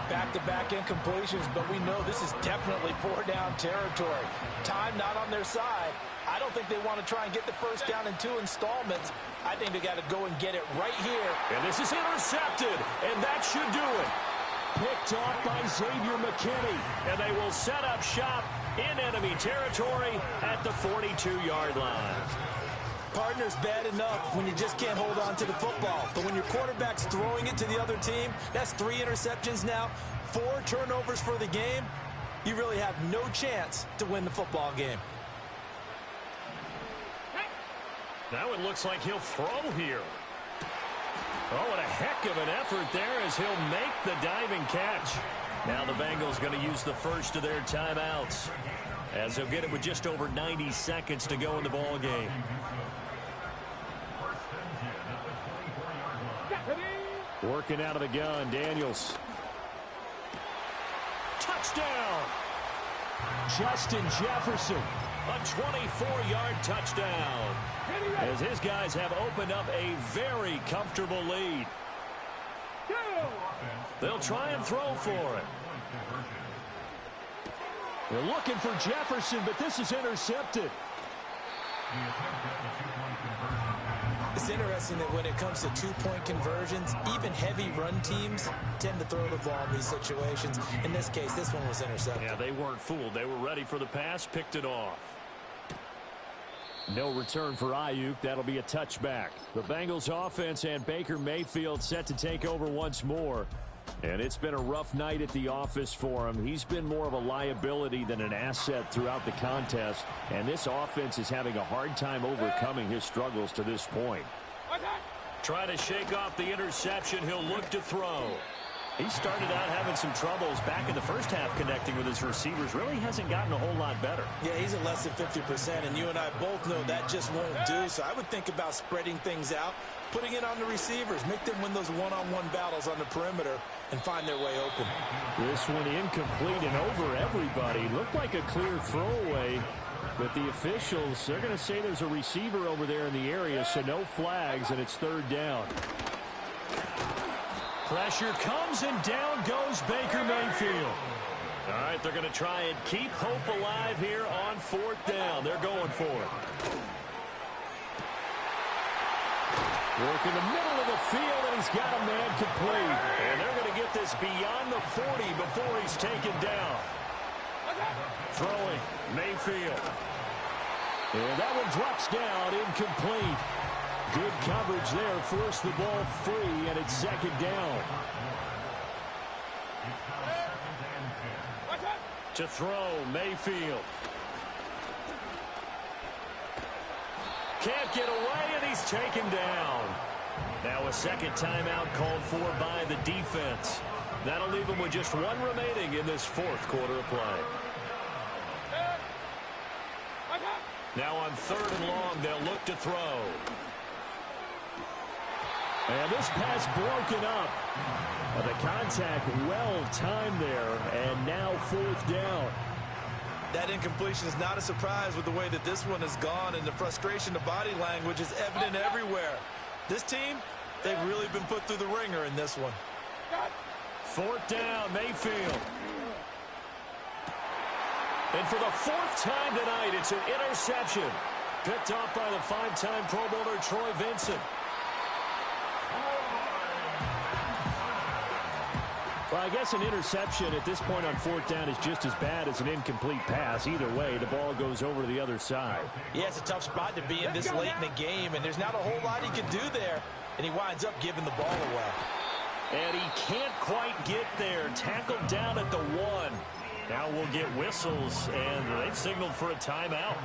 Back-to-back incompletions, but we know this is definitely 4-down territory. Time not on their side. I don't think they want to try and get the first down in 2 installments. I think they got to go and get it right here. And this is intercepted, and that should do it. Picked off by Xavier McKinney. And they will set up shop in enemy territory at the 42-yard line. Partner's bad enough when you just can't hold on to the football. But when your quarterback's throwing it to the other team, that's 3 interceptions now, 4 turnovers for the game. You really have no chance to win the football game. Now it looks like he'll throw here. Oh, what a heck of an effort there as he'll make the diving catch. Now the Bengals going to use the first of their timeouts as they'll get it with just over 90 seconds to go in the ball game. Working out of the gun, Daniels. Touchdown! Justin Jefferson. A 24-yard touchdown. As his guys have opened up a very comfortable lead. They'll try and throw for it. They're looking for Jefferson, but this is intercepted. It's interesting that when it comes to two-point conversions, even heavy run teams tend to throw the ball in these situations. In this case, this one was intercepted. Yeah, they weren't fooled. They were ready for the pass, picked it off. No return for Ayuk. That'll be a touchback. The Bengals offense and Baker Mayfield set to take over once more. And it's been a rough night at the office for him. He's been more of a liability than an asset throughout the contest. And this offense is having a hard time overcoming his struggles to this point. Trying to shake off the interception. He'll look to throw. He started out having some troubles back in the first half connecting with his receivers. Really hasn't gotten a whole lot better. Yeah, he's at less than 50%, and you and I both know that just won't do. So I would think about spreading things out, putting it on the receivers, make them win those one-on-one battles on the perimeter and find their way open. This one incomplete and over everybody. Looked like a clear throwaway, but the officials, they're going to say there's a receiver over there in the area, so no flags, and it's third down. Pressure comes, and down goes Baker Mayfield. All right, they're going to try and keep hope alive here on fourth down. They're going for it. Work in the middle of the field, and he's got a man complete. And they're going to get this beyond the 40 before he's taken down. Throwing, Mayfield. And that one drops down, incomplete. Good coverage there, forced the ball free, and it's second down. To throw, Mayfield. Can't get away, and he's taken down. Now a second timeout called for by the defense. That'll leave them with just one remaining in this fourth quarter of play. Now on third and long, they'll look to throw. And this pass broken up. The contact well-timed there, and now fourth down. That incompletion is not a surprise with the way that this one has gone, and the frustration, the body language is evident everywhere. This team, they've really been put through the ringer in this one. Fourth down, Mayfield. And for the fourth time tonight, it's an interception. Picked off by the five-time Pro Bowler Troy Vincent. Well, I guess an interception at this point on fourth down is just as bad as an incomplete pass. Either way, the ball goes over to the other side. Yeah, it's a tough spot to be in this late in the game, and there's not a whole lot he can do there, and he winds up giving the ball away. And he can't quite get there. Tackled down at the 1. Now we'll get whistles, and they've signaled for a timeout.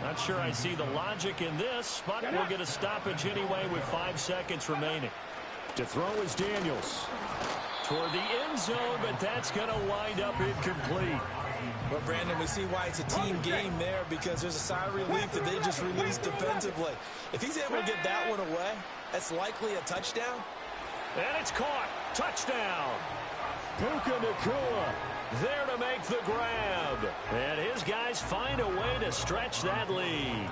Not sure I see the logic in this, but we'll get a stoppage anyway with 5 seconds remaining. To throw is Daniels. Toward the end zone, but that's going to wind up incomplete. Well, Brandon, we see why it's a team game there, because there's a sigh of relief that they just released defensively. If he's able to get that one away, that's likely a touchdown. And it's caught. Touchdown. Puka Nacua there to make the grab. And his guys find a way to stretch that lead.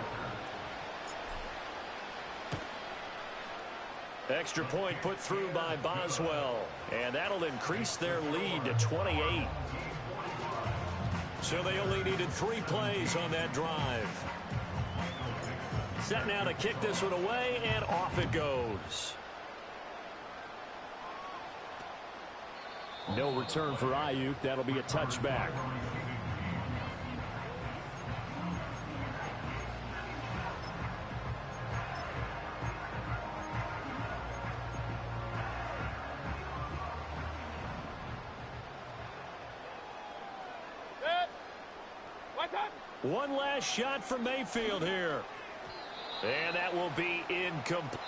Extra point put through by Boswell. And that'll increase their lead to 28. So they only needed 3 plays on that drive. Set now to kick this one away, and off it goes. No return for Ayuk. That'll be a touchback. One last shot from Mayfield here. And that will be incomplete.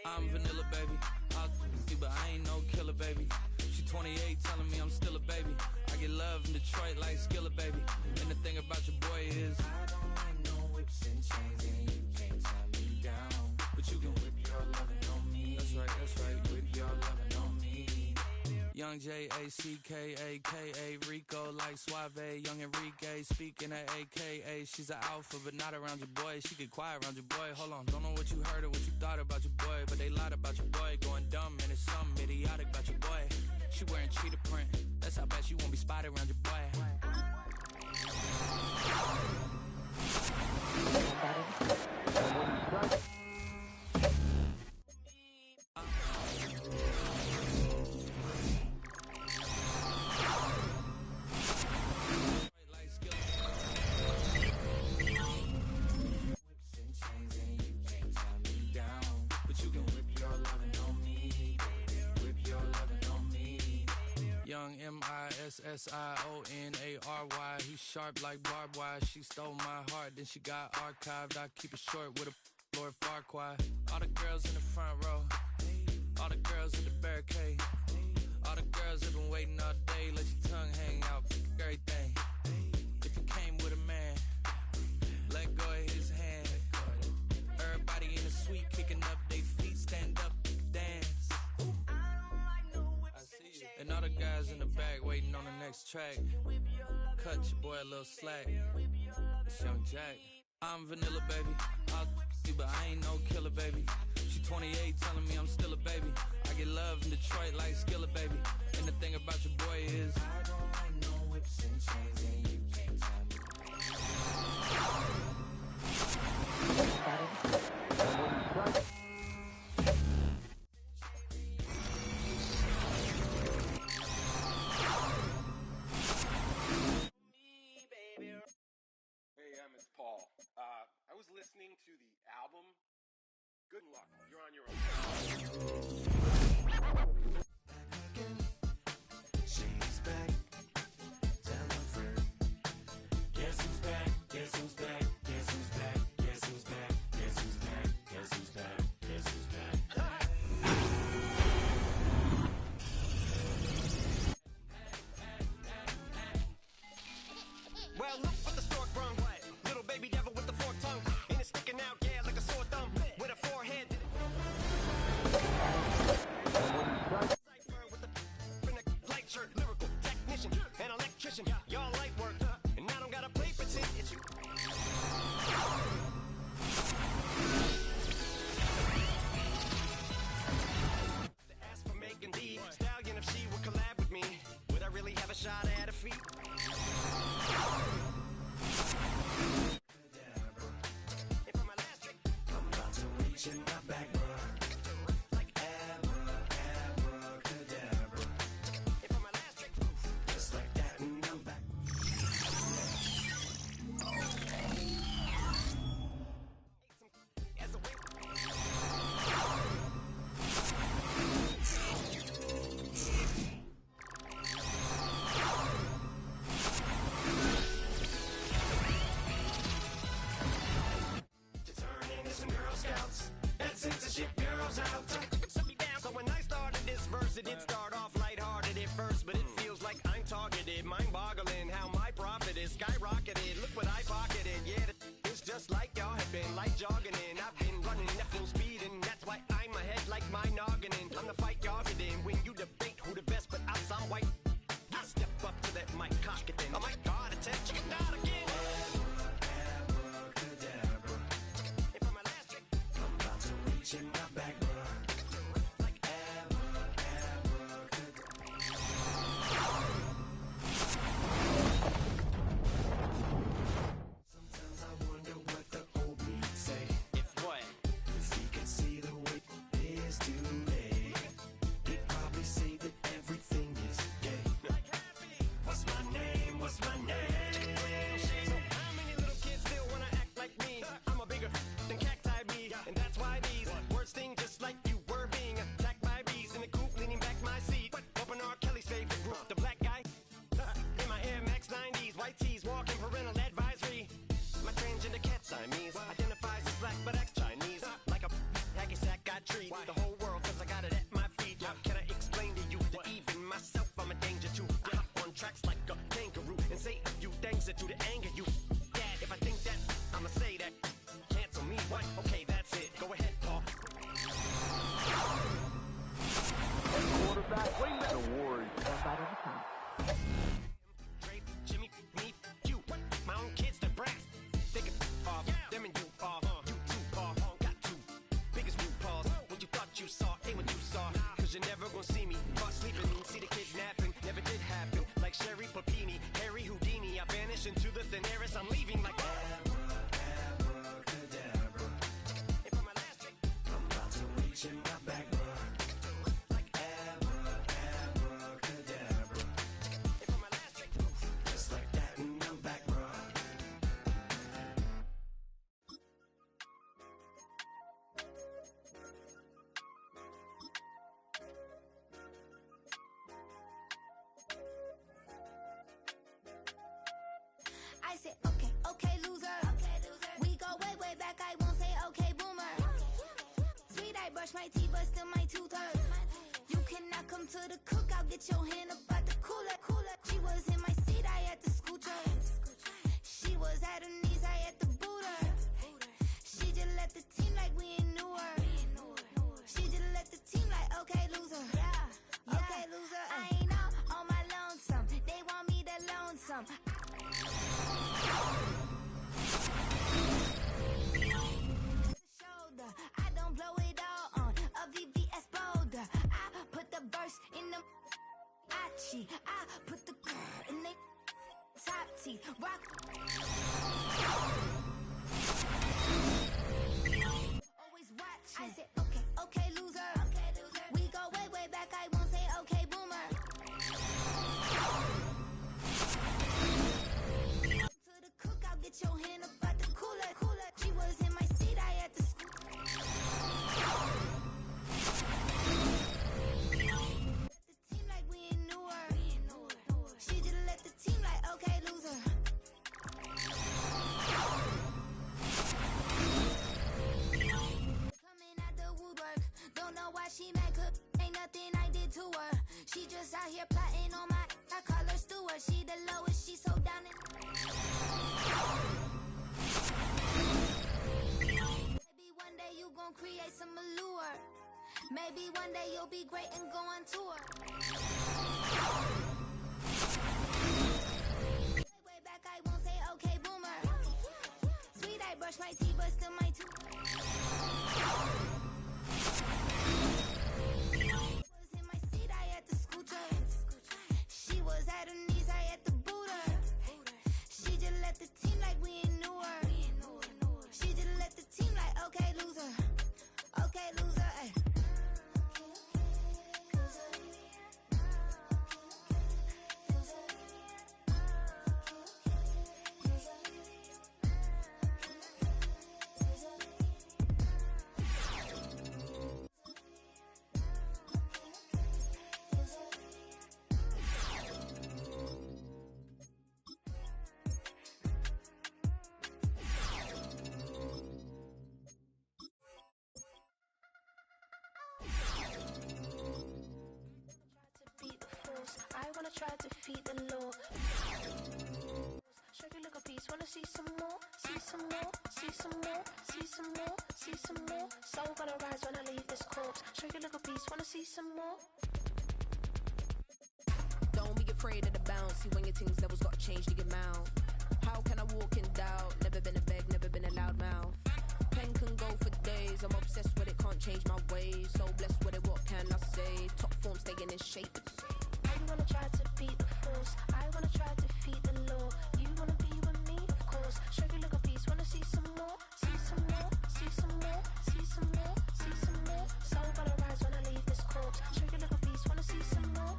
I'm vanilla, baby. I'll you, but I ain't no killer, baby. She 28, telling me I'm still a baby. I get love in Detroit like Skilla, baby. And the thing about your boy is I don't like no whips and chains, and you can't tie me down. But you can whip your lovin' on me. That's right, whip your lovin' on me. Young J-A-C-K-A-K-A, Rico like Suave, young Enrique, speaking at AKA. She's an alpha, but not around your boy. She get quiet around your boy. Hold on, don't know what you heard or what you thought about your boy, but they lied about your boy. Going dumb, and it's something idiotic about your boy. She wearing cheetah print, that's how bad she won't be spotted around your boy. Young M-I-S-S-I-O-N-A-R-Y. He's sharp like barbed wire. She stole my heart, then she got archived. I keep it short with a Lord Farquaad. All the girls in the front row, all the girls in the barricade, all the girls have been waiting all day. Let your tongue hang out, everything. If you came with a man, let go of his hand. Everybody in the suite kicking up their feet, stand up, dance. And all the guys in the back waiting on the next track. Cut your boy a little slack. It's Young Jack. I'm vanilla, baby. I'll you, but I ain't no killer, baby. She 28 telling me I'm still a baby. I get love in Detroit like Skillet, baby. And the thing about your boy is I don't like no whips and chains, and you can't tell me. Hey, it's Paul. I was listening to the album. Good luck. You're on your own. She's back. Tell her friend. Guess who's back? Guess who's back? Guess who's back? Guess who's back? Guess who's back? Guess who's back? Guess who's back? Well, look what the stork brung. Little baby devil with the forked tongue. And it's sticking out, yeah, like a sore thumb. With a forehead. Cypher with the light shirt. Lyrical technician, an electrician. Y'all light work. And I don't gotta play pretend. It's you. Ask for Megan D. Stallion if she would collab with me. Would I really have a shot at her feet? I'm about to reach in my back, bro. Like abracadabra. If I'm a last trick, Just like that, and I'm back. as a way. To turn into some Girl Scouts and censorship girls out. So when I started this verse, it did start off lighthearted at first, but it feels like I'm targeted, mind-boggling how my profit is skyrocketed. Look what I pocketed, yeah, it's just like y'all have been, like jogging in. I've been running at full speed, and that's why I'm ahead like my noggin. I'm the fight y'all get in when you debate who the best, but I'm some white. I step up to that mic, cock it then. Oh my God, attention, chicken out again. Abracadabra. If I'm a last trick, I'm about to reach in my back, bro. Like abracadabra. Sometimes I wonder what the old me say. Drape, Jimmy, me, you. My own kids, the brass. They can off, them and you off. You two off, got two. Biggest root paws. What you thought you saw ain't what you saw. Cause you're never gonna see me. Caught sleeping, see the kidnapping. Never did happen. Like Sherry Papini, Harry Houdini. I vanish into the thin air as I'm leaving like abracadabra. And for my last trick, I'm about to reach in my bag, bro. Like abracadabra. And for my last trick, just like that, and I'm back, bro. I said, okay, okay, loser. We go way, way back. I won't say, okay, boomer. Sweet, I brush my teeth, but still my tooth hurt. You cannot come to the cookout. Get your hand up at the cooler. She was in my seat. I had to scoot her. She was at her knees. I had to boot her. She just let the team like we ain't knew her. She just let the team like, okay, loser. Yeah, okay, loser. I ain't out on my lonesome. They want me to lonesome. Shoulder, I don't blow it all on a VVS boulder. I put the verse in the Achi. I put the girl in the top T. Rock. Always watch. I said, okay, okay, loser. We go way, way back. I won't say, okay, boomer. To the cookout, get your hand up at the cooler. She was in my seat, I had to scoot. Let the team like we ain't knew her. She just let the team like, okay, loser. Coming out the woodwork, don't know why she mad, 'cause ain't nothing I did to her. She just out here plotting on my, I call her Stewart. She the lowest, she so down and maybe one day you gon' create some allure. Maybe one day you'll be great and go on tour. Way back, I won't say okay, boomer. Sweet, I brush my teeth, but still my tooth. Was in my seat, I had to scoot her. She was at her knees, I had to boot her. She just let the team like we ain't knew her. She just let the team like, okay, loser. Okay, loser, ay. I wanna try to defeat the law. Show you look a piece, wanna see some more, see some more, see some more, see some more, see some more. Soul gonna rise when I leave this corpse. Show you look a piece, wanna see some more. Don't be afraid of the bounce. See when your things levels got changed to your mouth. How can I walk in doubt? Never been a beg, never been a loud mouth. Pen can go for days. I'm obsessed with it, can't change my ways. So blessed with it, what can I say? Top form staying in shape. I wanna try to beat the force. I wanna try to defeat the law. You wanna be with me, of course. Show you look a piece, wanna see some more, see some more, see some more, see some more, see some more. Soul gonna rise when I leave this corpse. Show you look a piece, wanna see some more.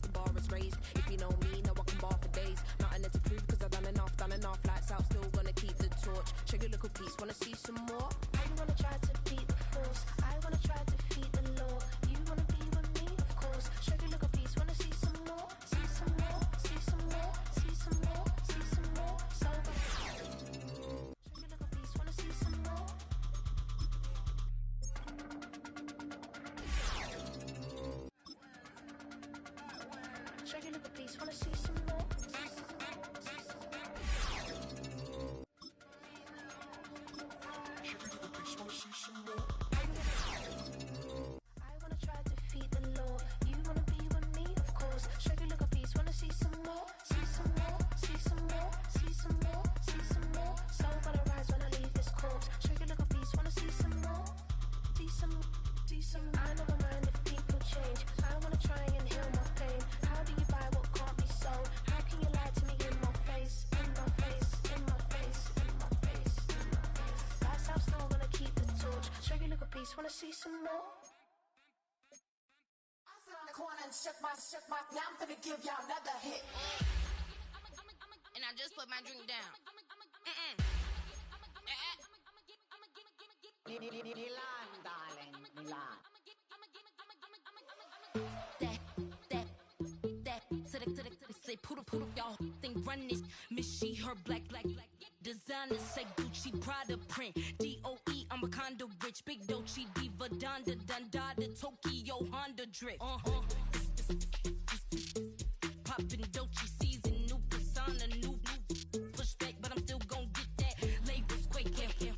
The bar is raised. If you know me, know I can bar for days. Nothing left to prove, cause I've done enough. Lights out, still gonna keep the torch. Show you look a piece, wanna see some more? I wanna try to beat the force. I wanna try to defeat the law. You wanna be with me, of course. Show you look a piece, wanna see some more, see some more, see some more, see some more, see some more. So show you look a piece, wanna see some more. Show you look a piece, wanna see some more. Show you look a piece, Please wanna see some more? I sit on the corner and shook my, now I'm finna give y'all another hit. And I just put my drink down. Milan, darling, Milan. Say poodle, y'all think run this. Miss she, her black, designer say Gucci, Prada print. DOE, I'm a condo rich. Big Dolce, Diva, Donda, Dundada, Tokyo, Honda drip. Poppin' Dolce season, new persona, new pushback, but I'm still gon' get that. Labels quaking,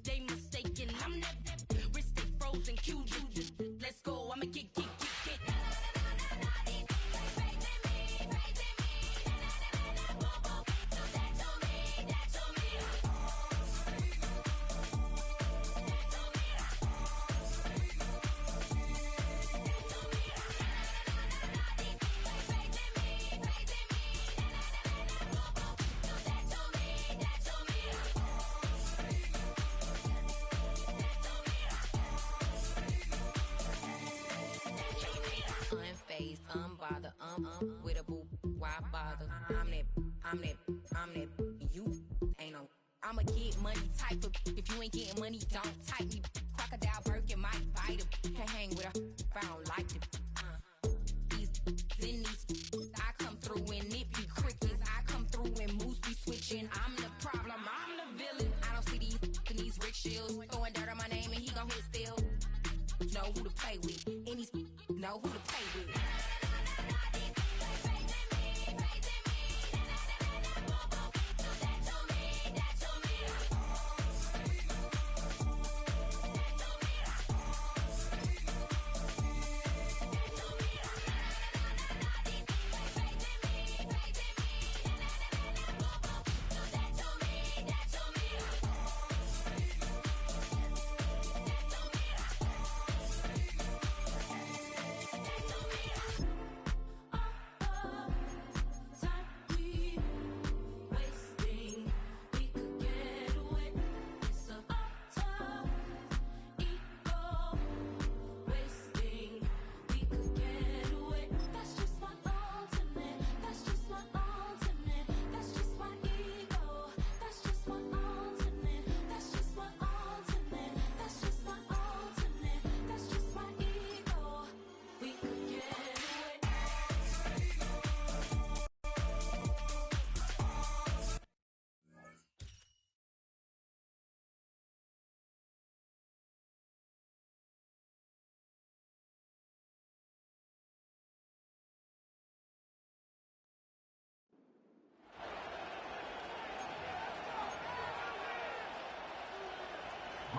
they mistaken. I'm that wrist stay frozen, Q. Let's go, I'ma get. Unfazed, unbothered, with a boo, why bother? I'm that, you ain't no. I'm a get money type of, if you ain't getting money, don't type me. Crocodile Birkin might bite him. Can't hang with her if I don't like them. These, I come through and it be crickets. I come through and moves be switching. I'm the problem, I'm the villain. I don't see these rickshaws throwing dirt on my name and he gon' hit still. Know who to play with, and these know who to play with.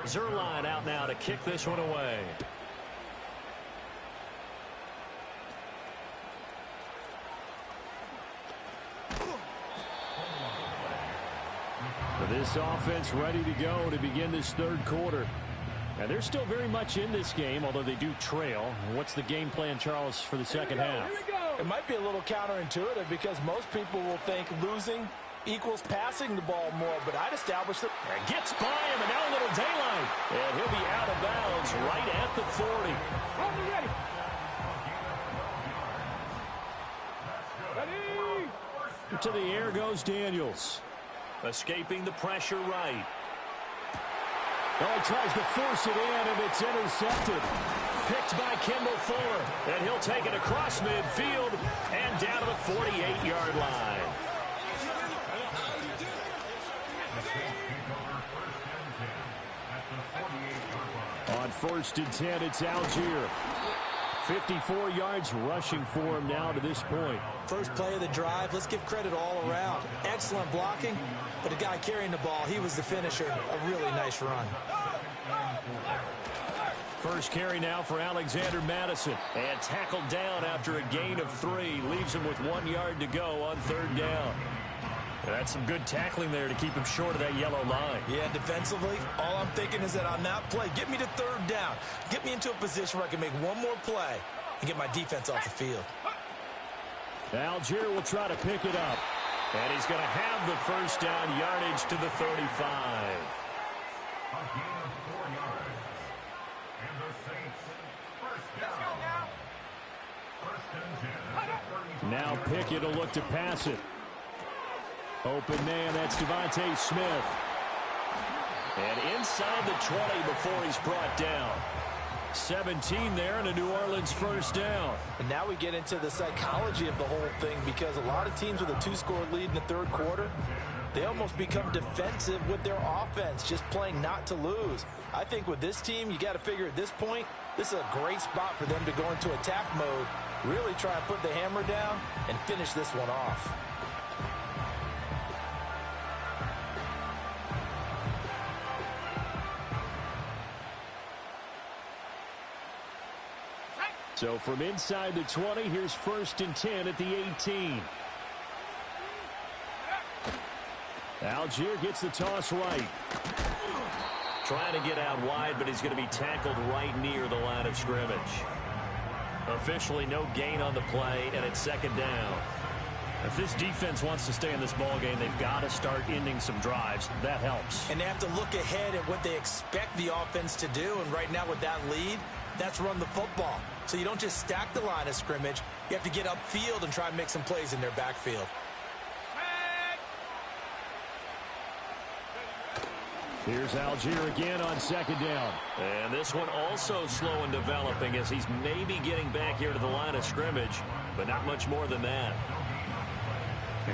Zerline out now to kick this one away. This offense ready to go to begin this third quarter. And they're still very much in this game, although they do trail. What's the game plan, Charles, for the second half? It might be a little counterintuitive because most people will think losing equals passing the ball more, but I'd establish that. And gets by him, and now a little daylight. And he'll be out of bounds right at the 40. Ready? To the air goes Daniels. Escaping the pressure right. Oh, he tries to force it in, and it's intercepted. Picked by Kendall Fuller. And he'll take it across midfield and down to the 48-yard line. On 1st and 10, it's Algier. 54 yards rushing for him now to this point. First play of the drive, let's give credit all around. Excellent blocking, but the guy carrying the ball, he was the finisher. A really nice run. First carry now for Alexander Madison. And tackled down after a gain of 3. Leaves him with 1 yard to go on 3rd down. And that's some good tackling there to keep him short of that yellow line. Yeah, defensively, all I'm thinking is that on that play, get me to 3rd down. Get me into a position where I can make one more play and get my defense off the field. Algier will try to pick it up. And he's going to have the first down yardage to the 35. Now Pickett will look to pass it. Open man, that's Devontae Smith. And inside the 20 before he's brought down. 17 there and a New Orleans first down. And now we get into the psychology of the whole thing, because a lot of teams with a 2-score lead in the third quarter, they almost become defensive with their offense, just playing not to lose. I think with this team, you got to figure at this point, this is a great spot for them to go into attack mode, really try and put the hammer down and finish this one off. So from inside the 20, here's 1st and 10 at the 18. Algier gets the toss right. Trying to get out wide, but he's going to be tackled right near the line of scrimmage. Officially no gain on the play, and it's 2nd down. If this defense wants to stay in this ballgame, they've got to start ending some drives. That helps. And they have to look ahead at what they expect the offense to do, and right now with that lead, that's run the football. So you don't just stack the line of scrimmage. You have to get upfield and try and make some plays in their backfield. Here's Algier again on 2nd down. And this one also slow in developing as he's maybe getting back here to the line of scrimmage, but not much more than that.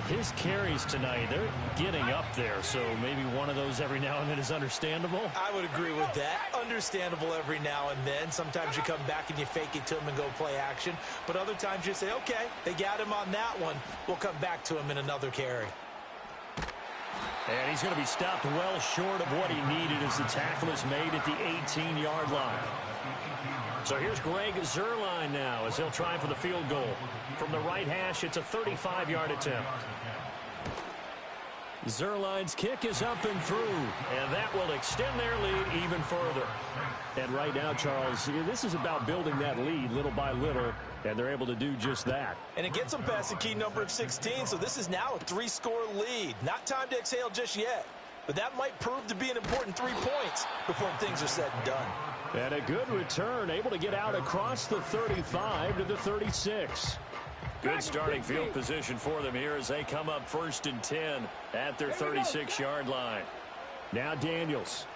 His carries tonight, they're getting up there, so maybe one of those every now and then is understandable. I would agree with that. Understandable every now and then. Sometimes you come back and you fake it to him and go play action. But other times you say, okay, they got him on that one. We'll come back to him in another carry. And he's going to be stopped well short of what he needed as the tackle is made at the 18-yard line. So here's Greg Zuerlein now as he'll try for the field goal. From the right hash, it's a 35-yard attempt. Zuerlein's kick is up and through, and that will extend their lead even further. And right now, Charles, this is about building that lead little by little, and they're able to do just that. And it gets them past the key number of 16, so this is now a 3-score lead. Not time to exhale just yet, but that might prove to be an important 3 points before things are said and done. And a good return, able to get out across the 35 to the 36. Good starting field position for them here as they come up 1st and 10 at their 36-yard line. Now Daniels.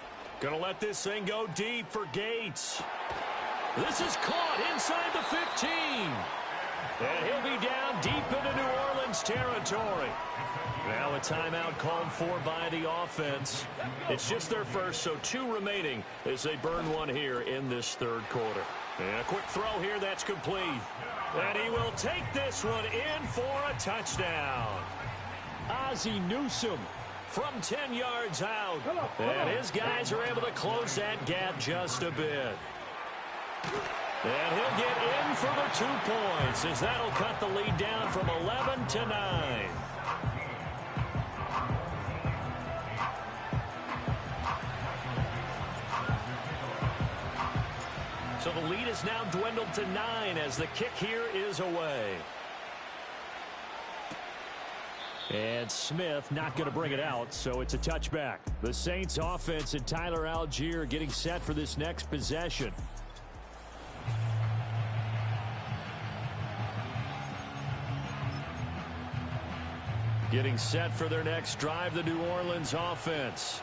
Going to let this thing go deep for Gates. This is caught inside the 15. And he'll be down deep into New Orleans territory. Now a timeout called for by the offense. It's just their first, so 2 remaining as they burn one here in this third quarter. And a quick throw here that's complete. And he will take this one in for a touchdown. Ozzie Newsome from 10 yards out. And his guys are able to close that gap just a bit. And he'll get in for the 2 points as that'll cut the lead down from 11 to 9. So the lead is now dwindled to 9 as the kick here is away. And Smith not going to bring it out, so it's a touchback. The Saints offense and Tyler Algier getting set for this next possession. Getting set for their next drive, the New Orleans offense.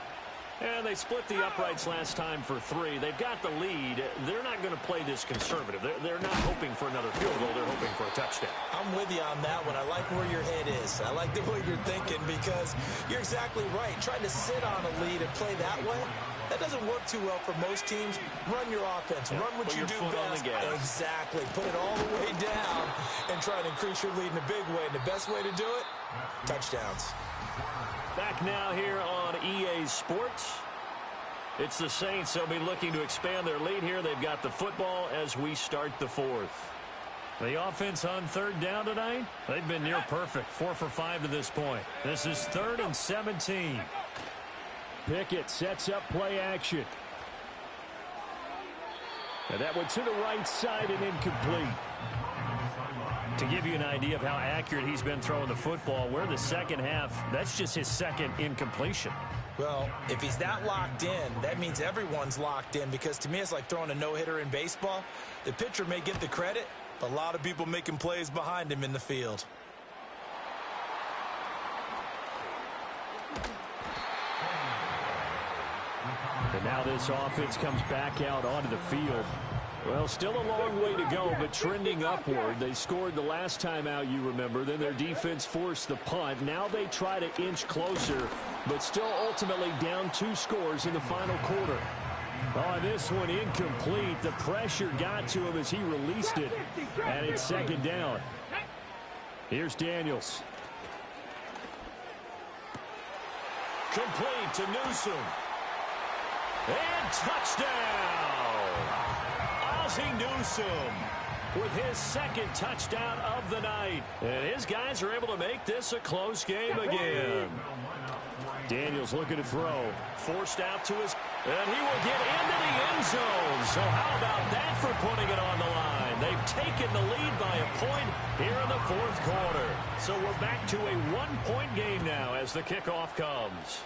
And they split the uprights last time for 3. They've got the lead. They're not going to play this conservative. They're not hoping for another field goal. They're hoping for a touchdown. I'm with you on that one. I like where your head is. I like the way you're thinking because you're exactly right. Trying to sit on a lead and play that way, that doesn't work too well for most teams. Run your offense. Run what you do best. Exactly. Put it all the way down and try to increase your lead in a big way. And the best way to do it, touchdowns. Back now here on EA Sports. It's the Saints. They'll be looking to expand their lead here. They've got the football as we start the 4th. The offense on 3rd down tonight, they've been near perfect. 4 for 5 to this point. This is 3rd and 17. Pickett sets up play action. And that went to the right side and incomplete. To give you an idea of how accurate he's been throwing the football, we're in the second half. That's just his second incompletion. Well, if he's that locked in, that means everyone's locked in, because to me it's like throwing a no-hitter in baseball. The pitcher may get the credit, but a lot of people making plays behind him in the field. And now this offense comes back out onto the field. Well, still a long way to go, but trending upward. They scored the last time out, you remember. Then their defense forced the punt. Now they try to inch closer, but still ultimately down 2 scores in the final quarter. Oh, this one incomplete. The pressure got to him as he released it, and it's second down. Here's Daniels. Complete to Newsom. And touchdown! Ozzie Newsom with his second touchdown of the night. And his guys are able to make this a close game again. Daniels looking to throw. Forced out to his... And he will get into the end zone. So how about that for putting it on the line? They've taken the lead by a point here in the fourth quarter. So we're back to a 1-point game now as the kickoff comes.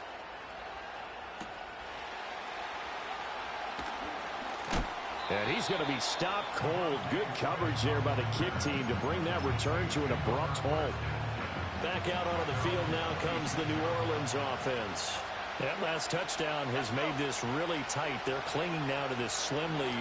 And he's going to be stopped cold. Good coverage there by the kick team to bring that return to an abrupt halt. Back out onto the field now comes the New Orleans offense. That last touchdown has made this really tight. They're clinging now to this slim lead.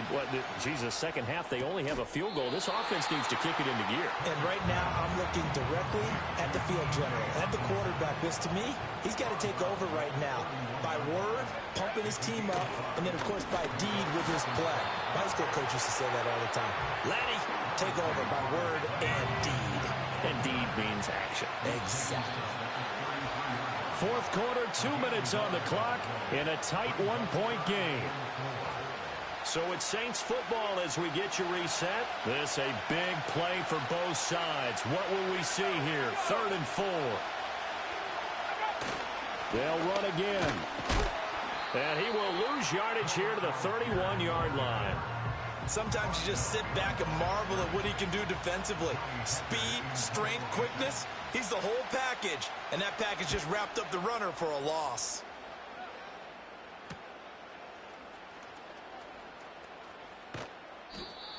Second half, they only have a field goal. This offense needs to kick it into gear. And right now, I'm looking directly at the field general, at the quarterback. Because to me, he's got to take over right now. By word, pumping his team up, and then, of course, by deed with his play. My school coach used to say that all the time. Laddie, take over by word and deed. And deed means action. Exactly. Fourth quarter, 2 minutes on the clock in a tight 1-point game. So it's Saints football as we get you reset. This a big play for both sides. What will we see here? 3rd and 4. They'll run again. And he will lose yardage here to the 31-yard line. Sometimes you just sit back and marvel at what he can do defensively. Speed, strength, quickness. He's the whole package. And that package just wrapped up the runner for a loss.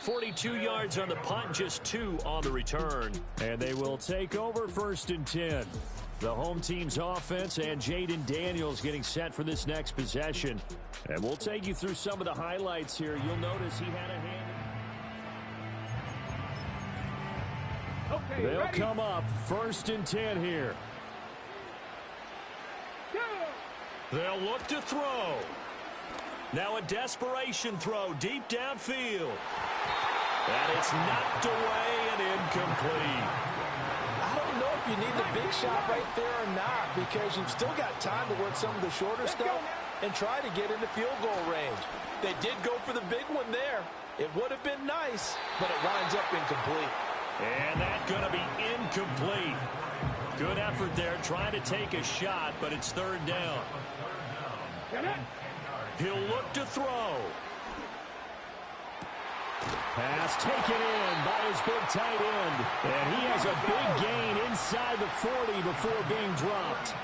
.42 yards on the punt, just 2 on the return. And they will take over 1st and 10. The home team's offense and Jaden Daniels getting set for this next possession. And we'll take you through some of the highlights here. You'll notice he had a hand. Okay, They'll ready? come up 1st and 10 here. They'll look to throw. Now a desperation throw deep downfield. And it's knocked away and incomplete. I don't know if you need the big shot right there or not, because you've still got time to work some of the shorter stuff and try to get into field goal range. They did go for the big one there. It would have been nice, but it winds up incomplete. And that's going to be incomplete. Good effort there trying to take a shot, but it's 3rd down. He'll look to throw. Pass taken in by his big tight end. And he has a big gain inside the 40 before being dropped.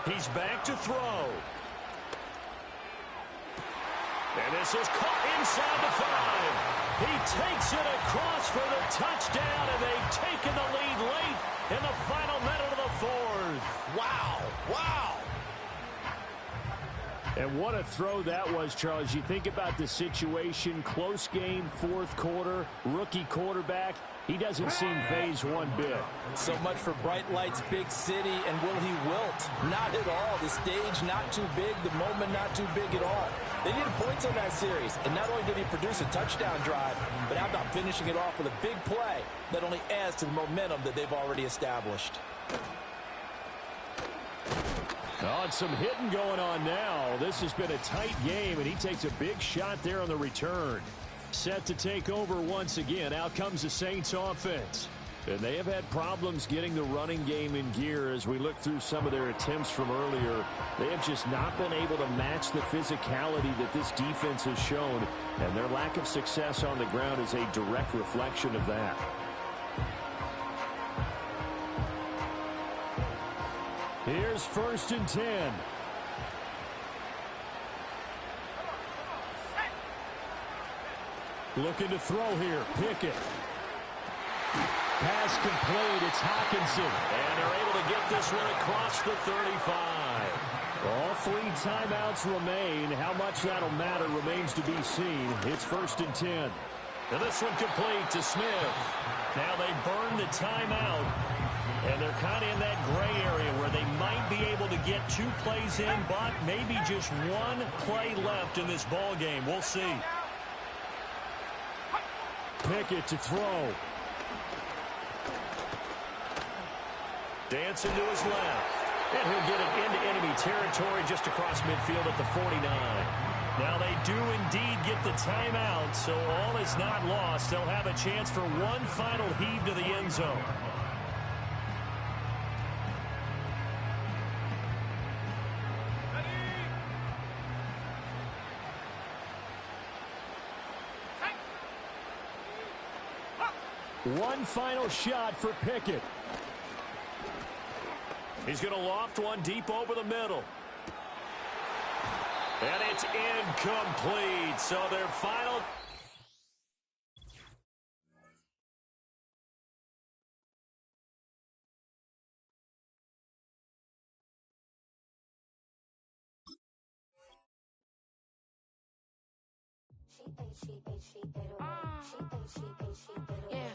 He's back to throw. And this is caught inside the 5. He takes it across for the touchdown, and they've taken the lead late in the final minute of the 4th. Wow, wow. And what a throw that was, Charles. You think about the situation, close game, 4th quarter, rookie quarterback. He doesn't seem phased one bit. So much for bright lights, big city, and will he wilt? Not at all. The stage not too big, the moment not too big at all. They needed points on that series, and not only did he produce a touchdown drive, but how about finishing it off with a big play that only adds to the momentum that they've already established. Oh, and some hitting going on now. This has been a tight game, and he takes a big shot there on the return. Set to take over once again. Out comes the Saints offense. And they have had problems getting the running game in gear as we look through some of their attempts from earlier. They have just not been able to match the physicality that this defense has shown, and their lack of success on the ground is a direct reflection of that. Here's 1st and 10. Looking to throw here. Pickett. Pass complete. It's Hawkinson. And they're able to get this one across the 35. All 3 timeouts remain. How much that'll matter remains to be seen. It's 1st and 10. And this one complete to Smith. Now they burn the timeout. And they're kind of in that gray area where they might be able to get 2 plays in, but maybe just 1 play left in this ball game. We'll see. Pickett to throw. Dancing to his left. And he'll get it into enemy territory just across midfield at the 49. Now they do indeed get the timeout, so all is not lost. They'll have a chance for 1 final heave to the end zone. One final shot for Pickett. He's going to loft one deep over the middle. And it's incomplete. So their final... Yeah.